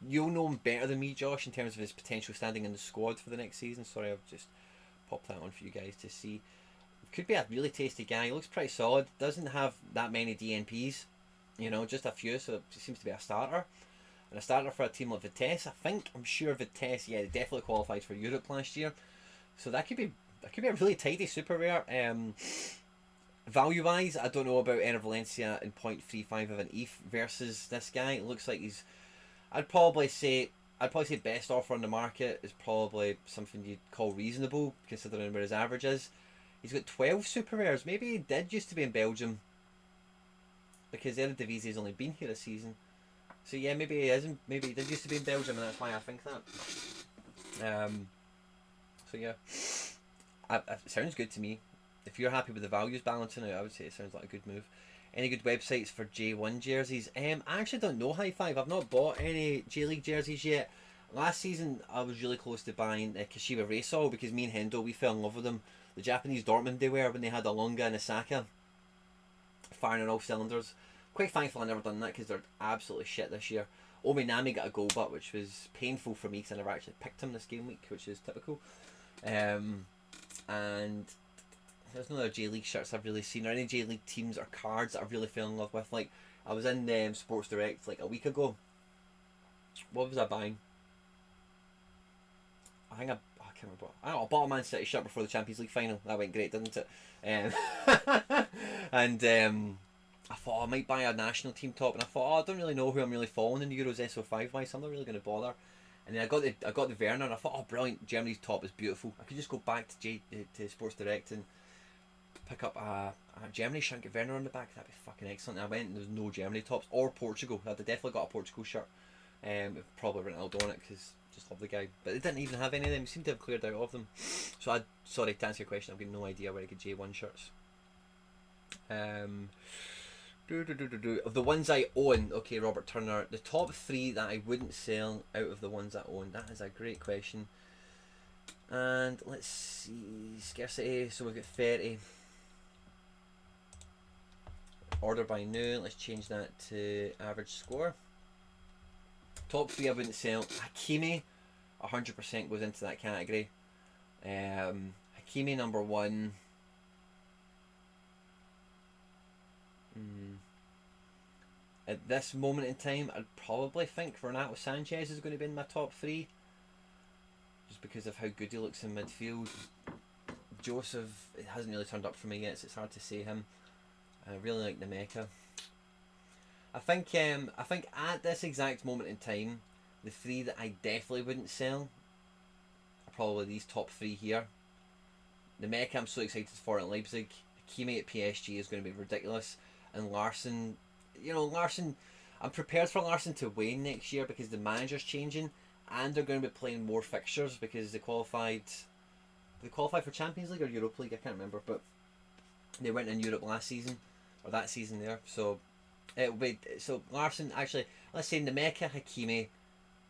A: you'll know him better than me, Josh, in terms of his potential standing in the squad for the next season. Sorry, I've just popped that on for you guys to see. Could be a really tasty guy. He looks pretty solid. Doesn't have that many DNPs, you know, just a few, so it seems to be a starter. And a starter for a team like Vitesse. I'm sure Vitesse, yeah, they definitely qualified for Europe last year. So that could be a really tidy super rare. Value wise, I don't know about Ener Valencia in 0.35 of an ETH versus this guy. It looks like he's, I'd probably say best offer on the market is probably something you'd call reasonable considering where his average is. He's got 12 super rares. Maybe he did used to be in Belgium because the Eredivisie's only been here a season. So yeah, maybe he isn't. Maybe he did used to be in Belgium, and that's why I think that. So yeah, it sounds good to me. If you're happy with the values balancing out, I would say it sounds like a good move. Any good websites for J1 jerseys? I actually don't know High Five. I've not bought any J League jerseys yet. Last season, I was really close to buying Kashiwa Reysol because me and Hendo, we fell in love with them. The Japanese Dortmund they were when they had Alonga and Osaka firing on all cylinders. Quite thankful I never done that because they're absolutely shit this year. Ominami got a goal butt, which was painful for me because I never actually picked him this game week, which is typical. And there's no other J League shirts I've really seen, or any J League teams or cards that I've really fell in love with. Like, I was in Sports Direct like a week ago. What was I buying? I can't remember. I bought a Man City shirt before the Champions League final. That went great, didn't it? And I thought I might buy a national team top, and I thought, I don't really know who I'm really following in the Euros SO5 wise, so I'm not really going to bother. And then I got the Werner, and I thought, oh brilliant, Germany's top is beautiful. I could just go back to Sports Direct and pick up a Germany shirt and get Werner on the back. That'd be fucking excellent. And I went and there's no Germany tops or Portugal. I'd definitely got a Portugal shirt. Probably Ronaldo on it because just love the guy. But they didn't even have any of them. They seemed to have cleared out of them. So sorry to answer your question. I've got no idea where I get J1 shirts. Of the ones I own, okay, Robert Turner, the top 3 that I wouldn't sell out of the ones I own. That is a great question. And let's see, scarcity. So we've got 30. Order by new. Let's change that to average score. Top 3 I wouldn't sell. Hakimi, 100% goes into that category. Hakimi number 1. At this moment in time, I'd probably think Renato Sanchez is going to be in my top 3. Just because of how good he looks in midfield. Joseph, it hasn't really turned up for me yet, so it's hard to say him. I really like Nemeka. I think at this exact moment in time, the 3 that I definitely wouldn't sell are probably these top 3 here. Nemeka I'm so excited for at Leipzig. Hakimi at PSG is going to be ridiculous. And Larson, I'm prepared for Larson to wane next year because the manager's changing and they're going to be playing more fixtures because they qualified for Champions League or Europa League, I can't remember, but They went in Europe last season, or that season there. So it will be, so Larson, actually, let's say Nemeka, Hakimi,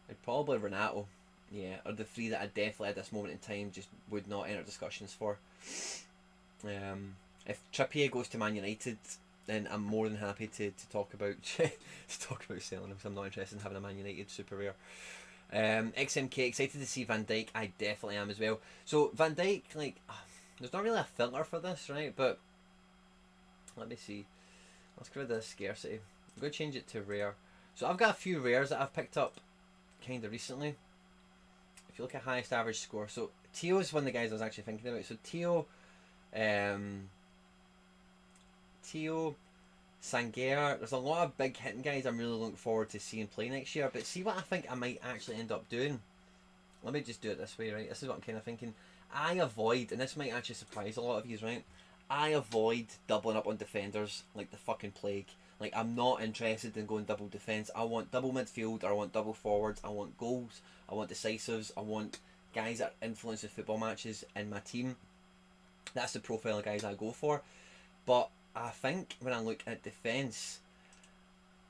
A: and probably Renato. Yeah, are the three that I definitely at this moment in time just would not enter discussions for. If Trippier goes to Man United, then I'm more than happy to talk about to talk about selling him, because I'm not interested in having a Man United super rare. XMK, excited to see Van Dijk. I definitely am as well. So Van Dijk, like, there's not really a filter for this, right? But let me see. Let's get rid of this scarcity. I'm going to change it to rare. So I've got a few rares that I've picked up kind of recently. If you look at highest average score, so Teo is one of the guys I was actually thinking about. So Teo, Sangaer, there's a lot of big hitting guys I'm really looking forward to seeing play next year. But see what I think I might actually end up doing. Let me just do it this way, right? This is what I'm kind of thinking. I avoid, and this might actually surprise a lot of you, right? I avoid doubling up on defenders like the fucking plague. Like, I'm not interested in going double defence. I want double midfield, or I want double forwards. I want goals. I want decisives. I want guys that influence the football matches in my team. That's the profile of guys I go for. But I think when I look at defence,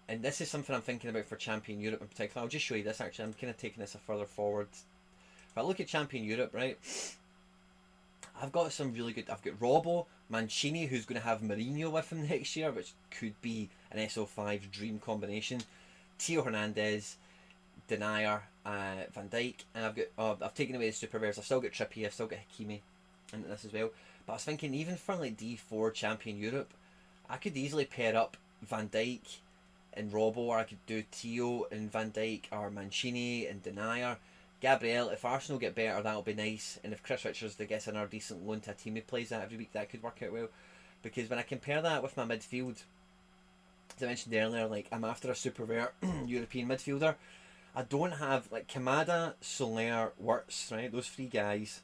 A: and this is something I'm thinking about for Champion Europe in particular. I'll just show you this actually. I'm kind of taking this a further forward. If I look at Champion Europe, right, I've got some really good. I've got Robbo, Mancini, who's going to have Mourinho with him next year, which could be an SO5 dream combination. Theo Hernandez, Denier, Van Dijk, and I've taken away the super rares. I've still got Trippier, I've still got Hakimi in this as well. But I was thinking, even for like D4 Champion Europe, I could easily pair up Van Dijk and Robbo, or I could do Theo and Van Dijk, or Mancini and Denier. Gabriel, if Arsenal get better, that'll be nice. And if Chris Richards gets another decent loan to a team who plays that every week, that could work out well. Because when I compare that with my midfield, as I mentioned earlier, like, I'm after a super rare European midfielder. I don't have, like, Kamada, SoRare, Wirtz, right? Those three guys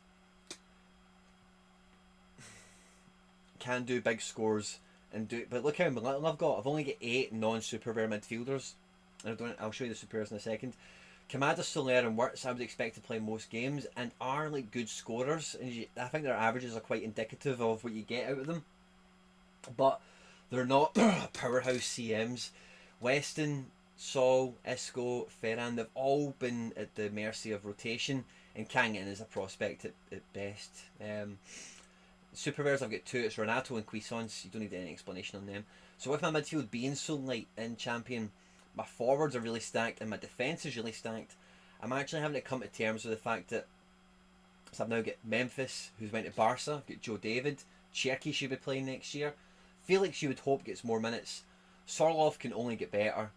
A: can do big scores and do. But look how little I've got. I've only got 8 non-super rare midfielders. And I'll show you the super rares in a second. Kamada, SoRare, and Wirtz I would expect to play most games and are like good scorers, and I think their averages are quite indicative of what you get out of them. But they're not powerhouse CMs. Weston, Saul, Isco, Ferran, they've all been at the mercy of rotation, and Kangan is a prospect at best. Super rares, I've got 2. It's Renato and Cuisance. You don't need any explanation on them. So with my midfield being so light in Champion, my forwards are really stacked and my defence is really stacked. I'm actually having to come to terms with the fact that, so I've now got Memphis, who's went to Barca. I've got Joe David. Cherky should be playing next year. Felix, you would hope, gets more minutes. Sorloth can only get better.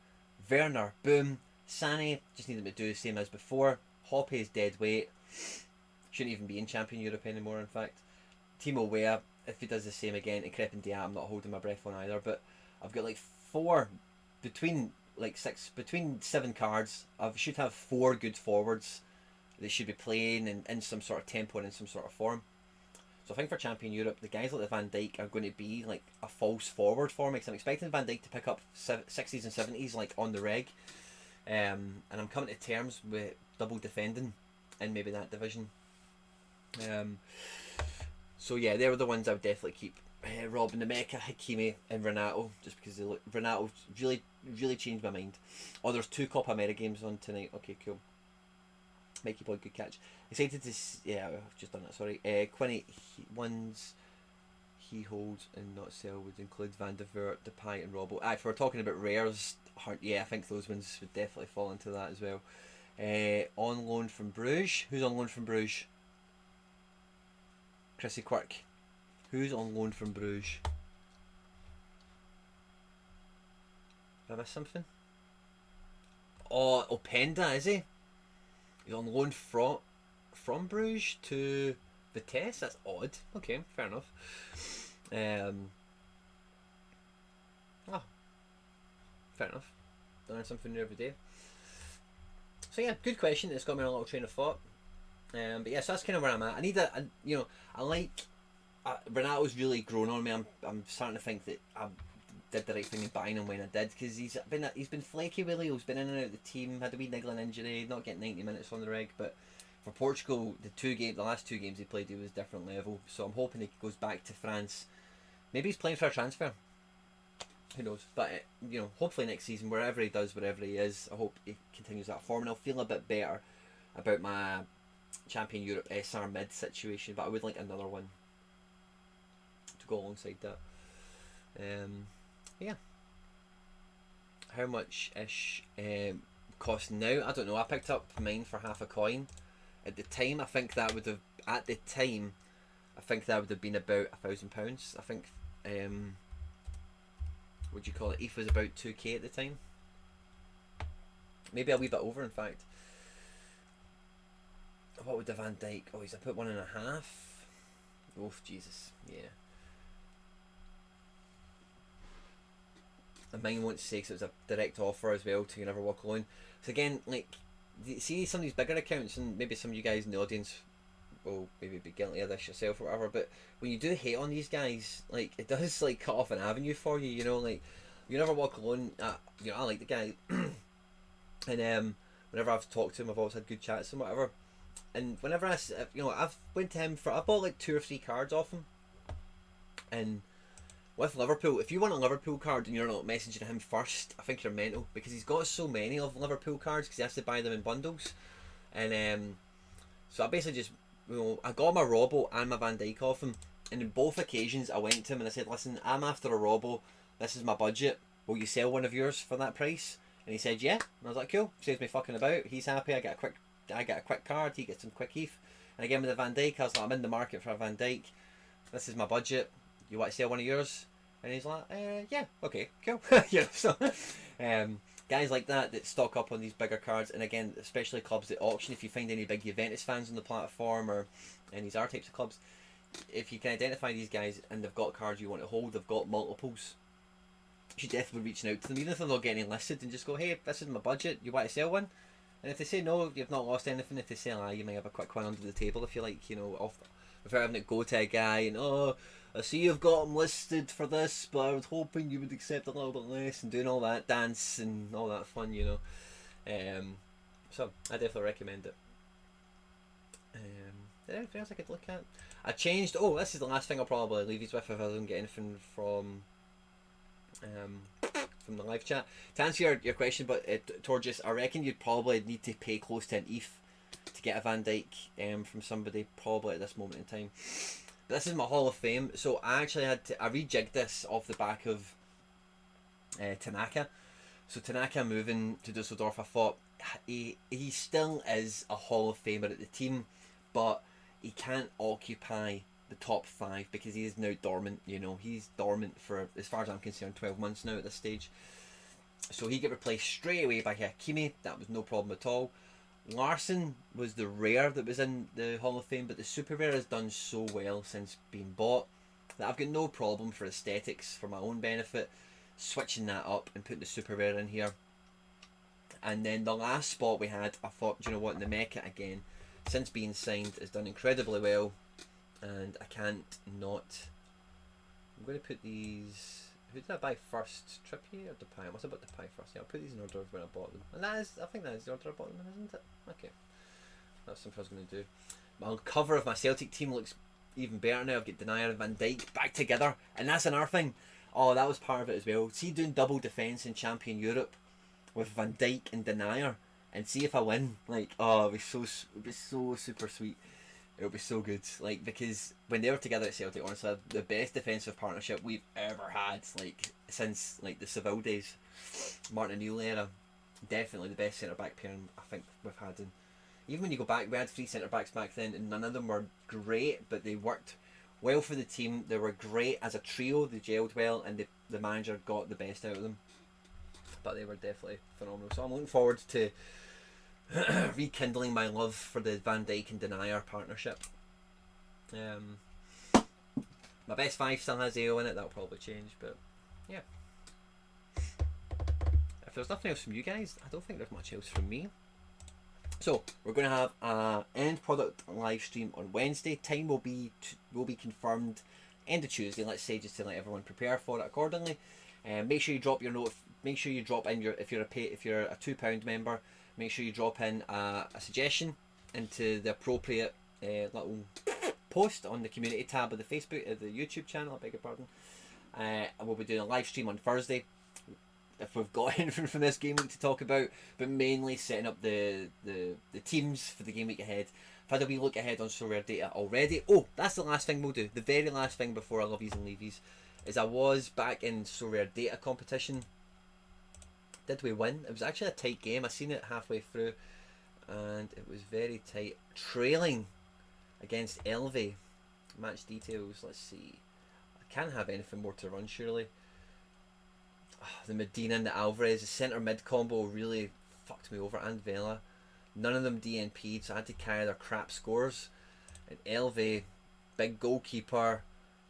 A: Werner, boom. Sané, just need him to do the same as before. Hoppe is dead weight. Shouldn't even be in Champion Europe anymore, in fact. Timo Weah, if he does the same again. And Crepin Dia, I'm not holding my breath on either. But I've got like 4 between 7 cards. I should have 4 good forwards that should be playing in some sort of tempo and in some sort of form. So I think for Champion Europe, the guys like the Van Dijk are going to be like a false forward for me, because I'm expecting Van Dijk to pick up 60s and 70s like on the reg, and I'm coming to terms with double defending in maybe that division. So yeah, they were the ones I would definitely keep. Robin, Nemeka, Hakimi, and Renato, just because Renato really changed my mind. Oh, there's 2 Copa America games on tonight. Okay, cool. Mikey Boy, good catch. Excited to yeah, I've just done that, sorry. Quinny, ones he holds and not sell would include Van der Voort, Depay and Robbo. If we're talking about rares, yeah, I think those ones would definitely fall into that as well. On loan from Bruges. Who's on loan from Bruges? Chrissy Quirk. Who's on loan from Bruges? Did I miss something? Oh, Openda, is he? He's on loan from Bruges to Vitesse? That's odd. Okay, fair enough. Oh, fair enough. Learn something new every day. So yeah, good question. It's got me on a little train of thought. But yeah, so that's kind of where I'm at. I need I like Renato's really grown on me. I'm starting to think that I did the right thing in buying him when I did, because he's been flaky with Leo. He's been in and out of the team, had a wee niggling injury, not getting 90 minutes on the reg. But for Portugal, the last 2 games he played, he was different level. So I'm hoping he goes back to France Maybe he's playing for a transfer. Who knows? But you know, hopefully next season, wherever he does, wherever he is, I hope he continues that form, and I'll feel a bit better about my Champion Europe SR mid situation. But I would like another one to go alongside that. Yeah. How much ish cost now? I don't know. I picked up mine for half a coin. At the time, I think that would have been about £1,000. I think. What do you call it? ETH was about 2k at the time. Maybe a wee bit over, in fact. What would the Van Dijk? Oh, he's I put 1.5. Oh, Jesus, yeah. And mine won't say, because it was a direct offer as well to You Never Walk Alone. So again, like, see some of these bigger accounts, and maybe some of you guys in the audience will maybe be guilty of this yourself or whatever, but when you do hate on these guys, like, it does like cut off an avenue for you, you know, like, You Never Walk Alone, you know, I like the guy, and whenever I've talked to him, I've always had good chats and whatever, and whenever I've went to him I bought like 2 or 3 cards off him, and with Liverpool, if you want a Liverpool card and you're not messaging him first, I think you're mental, because he's got so many of Liverpool cards because he has to buy them in bundles, and so I basically just, you know, I got my Robbo and my Van Dijk off him, and in both occasions I went to him and I said, listen, I'm after a Robbo, this is my budget, will you sell one of yours for that price? And he said yeah, and I was like, cool, saves me fucking about, he's happy, I get a quick card, he gets some quick ETH. And again with the Van Dijk, I was like, I'm in the market for a Van Dijk, this is my budget, you want to sell one of yours? And he's like, yeah, okay, cool. You know, so guys like that stock up on these bigger cards, and again, especially clubs at auction, if you find any big Juventus fans on the platform or any other types of clubs, if you can identify these guys and they've got cards you want to hold, they've got multiples, you should definitely be reaching out to them, even if they're not getting listed, and just go, hey, this is my budget, you want to sell one? And if they say no, you've not lost anything. If they say you may have a quick one under the table if you like, you know, without having to go to a guy and, oh, I see you've got them listed for this, but I was hoping you would accept a little bit less, and doing all that dance and all that fun, you know. So I definitely recommend it. Is there anything else I could look at? I changed. Oh, this is the last thing I'll probably leave you with if I don't get anything from the live chat. To answer your question, but Torges, I reckon you'd probably need to pay close to an ETH to get a Van Dijk from somebody, probably at this moment in time. But this is my Hall of Fame, so I actually I rejigged this off the back of Tanaka. So Tanaka moving to Dusseldorf, I thought he still is a Hall of Famer at the team, but he can't occupy the top 5 because he is now dormant. You know, he's dormant for, as far as I'm concerned, 12 months now at this stage. So he get replaced straight away by Hakimi. That was no problem at all. Larson was the rare that was in the Hall of Fame, but the super rare has done so well since being bought that I've got no problem, for aesthetics, for my own benefit, switching that up and putting the super rare in here. And then the last spot we had, I thought, do you know what, the Mecha again, since being signed, has done incredibly well, and I can't not. I'm going to put these. Who did I buy first? Trippier or Depay? I must have bought Depay first. Yeah, I'll put these in order of when I bought them. And that is, I think that is the order I bought them, isn't it? Okay. That's something I was going to do. My cover of my Celtic team looks even better now. I've got Denier and Van Dijk back together. And that's another thing. Oh, that was part of it as well. See, doing double defence in Champion Europe with Van Dijk and Denier, and see if I win. Like, oh, it'd be so super sweet. It'll be so good, like, because when they were together at Celtic, honestly, the best defensive partnership we've ever had, like, since like the Seville days, Martin Newell era. Definitely the best centre back pairing I think we've had. And even when you go back, we had 3 centre backs back then, and none of them were great, but they worked well for the team. They were great as a trio. They gelled well, and the manager got the best out of them. But they were definitely phenomenal. So I'm looking forward to rekindling my love for the Van Dijk and Denier partnership. My best 5 still has AO in it. That'll probably change, but yeah. If there's nothing else from you guys, I don't think there's much else from me. So we're going to have a end product live stream on Wednesday. Time will be confirmed end of Tuesday. Let's say, just to let everyone prepare for it accordingly. Make sure you drop your note. Make sure you drop in your if you're a £2 member. Make sure you drop in a suggestion into the appropriate little post on the community tab of the Facebook, the YouTube channel. I beg your pardon. And we'll be doing a live stream on Thursday if we've got anything from this game week to talk about, but mainly setting up the teams for the game week ahead. I've had a wee look ahead on SoRare data already. Oh, that's the last thing we'll do. The very last thing before I lovies and leavies is I was back in SoRare data competition. Did we win? It was actually a tight game. I seen it halfway through and it was very tight. Trailing against Elve. Match details, let's see. I can't have anything more to run surely. The Medina and the Alvarez, the centre mid combo really fucked me over, and Vela. None of them DNP'd, so I had to carry their crap scores. And Elve, big goalkeeper.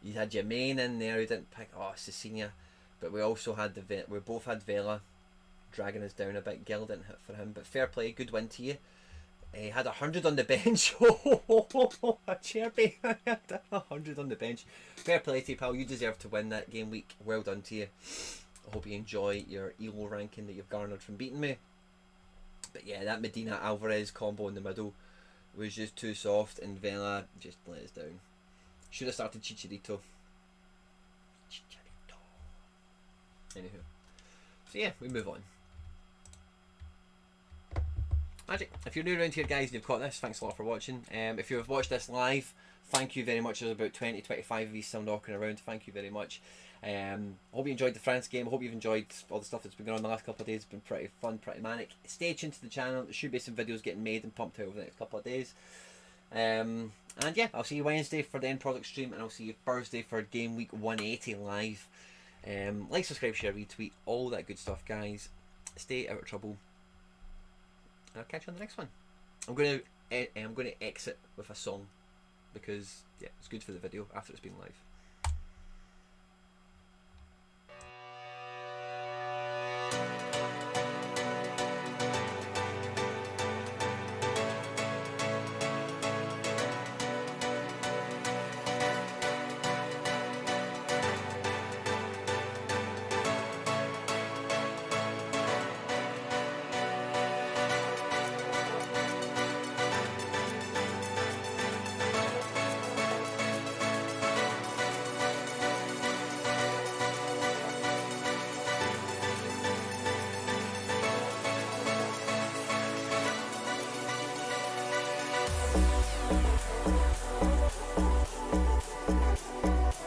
A: You had Jermaine in there who didn't pick. Oh, Cecilia. But we also had we both had Vela dragging us down a bit. Gill didn't hit for him, but fair play, good win to you. He had 100 on the bench. A chirpy. I had 100 on the bench. Fair play to you, pal. You deserve to win that game week. Well done to you. I hope you enjoy your ELO ranking that you've garnered from beating me. But yeah, that Medina Alvarez combo in the middle was just too soft, and Vela just let us down. Should have started Chicharito. Anywho. So yeah, we move on. Magic. If you're new around here, guys, and you've caught this, thanks a lot for watching. If you've watched this live, thank you very much. There's about 20-25 of these still knocking around. Thank you very much. I hope you enjoyed the France game. I hope you've enjoyed all the stuff that's been going on the last couple of days. It's been pretty fun, pretty manic. Stay tuned to the channel. There should be some videos getting made and pumped out over the next couple of days. And yeah, I'll see you Wednesday for the end product stream, and I'll see you Thursday for game week 180 live. Like, subscribe, share, retweet, all that good stuff, guys. Stay out of trouble. And I'll catch you on the next one. I'm going to exit with a song because yeah, it's good for the video after it's been live.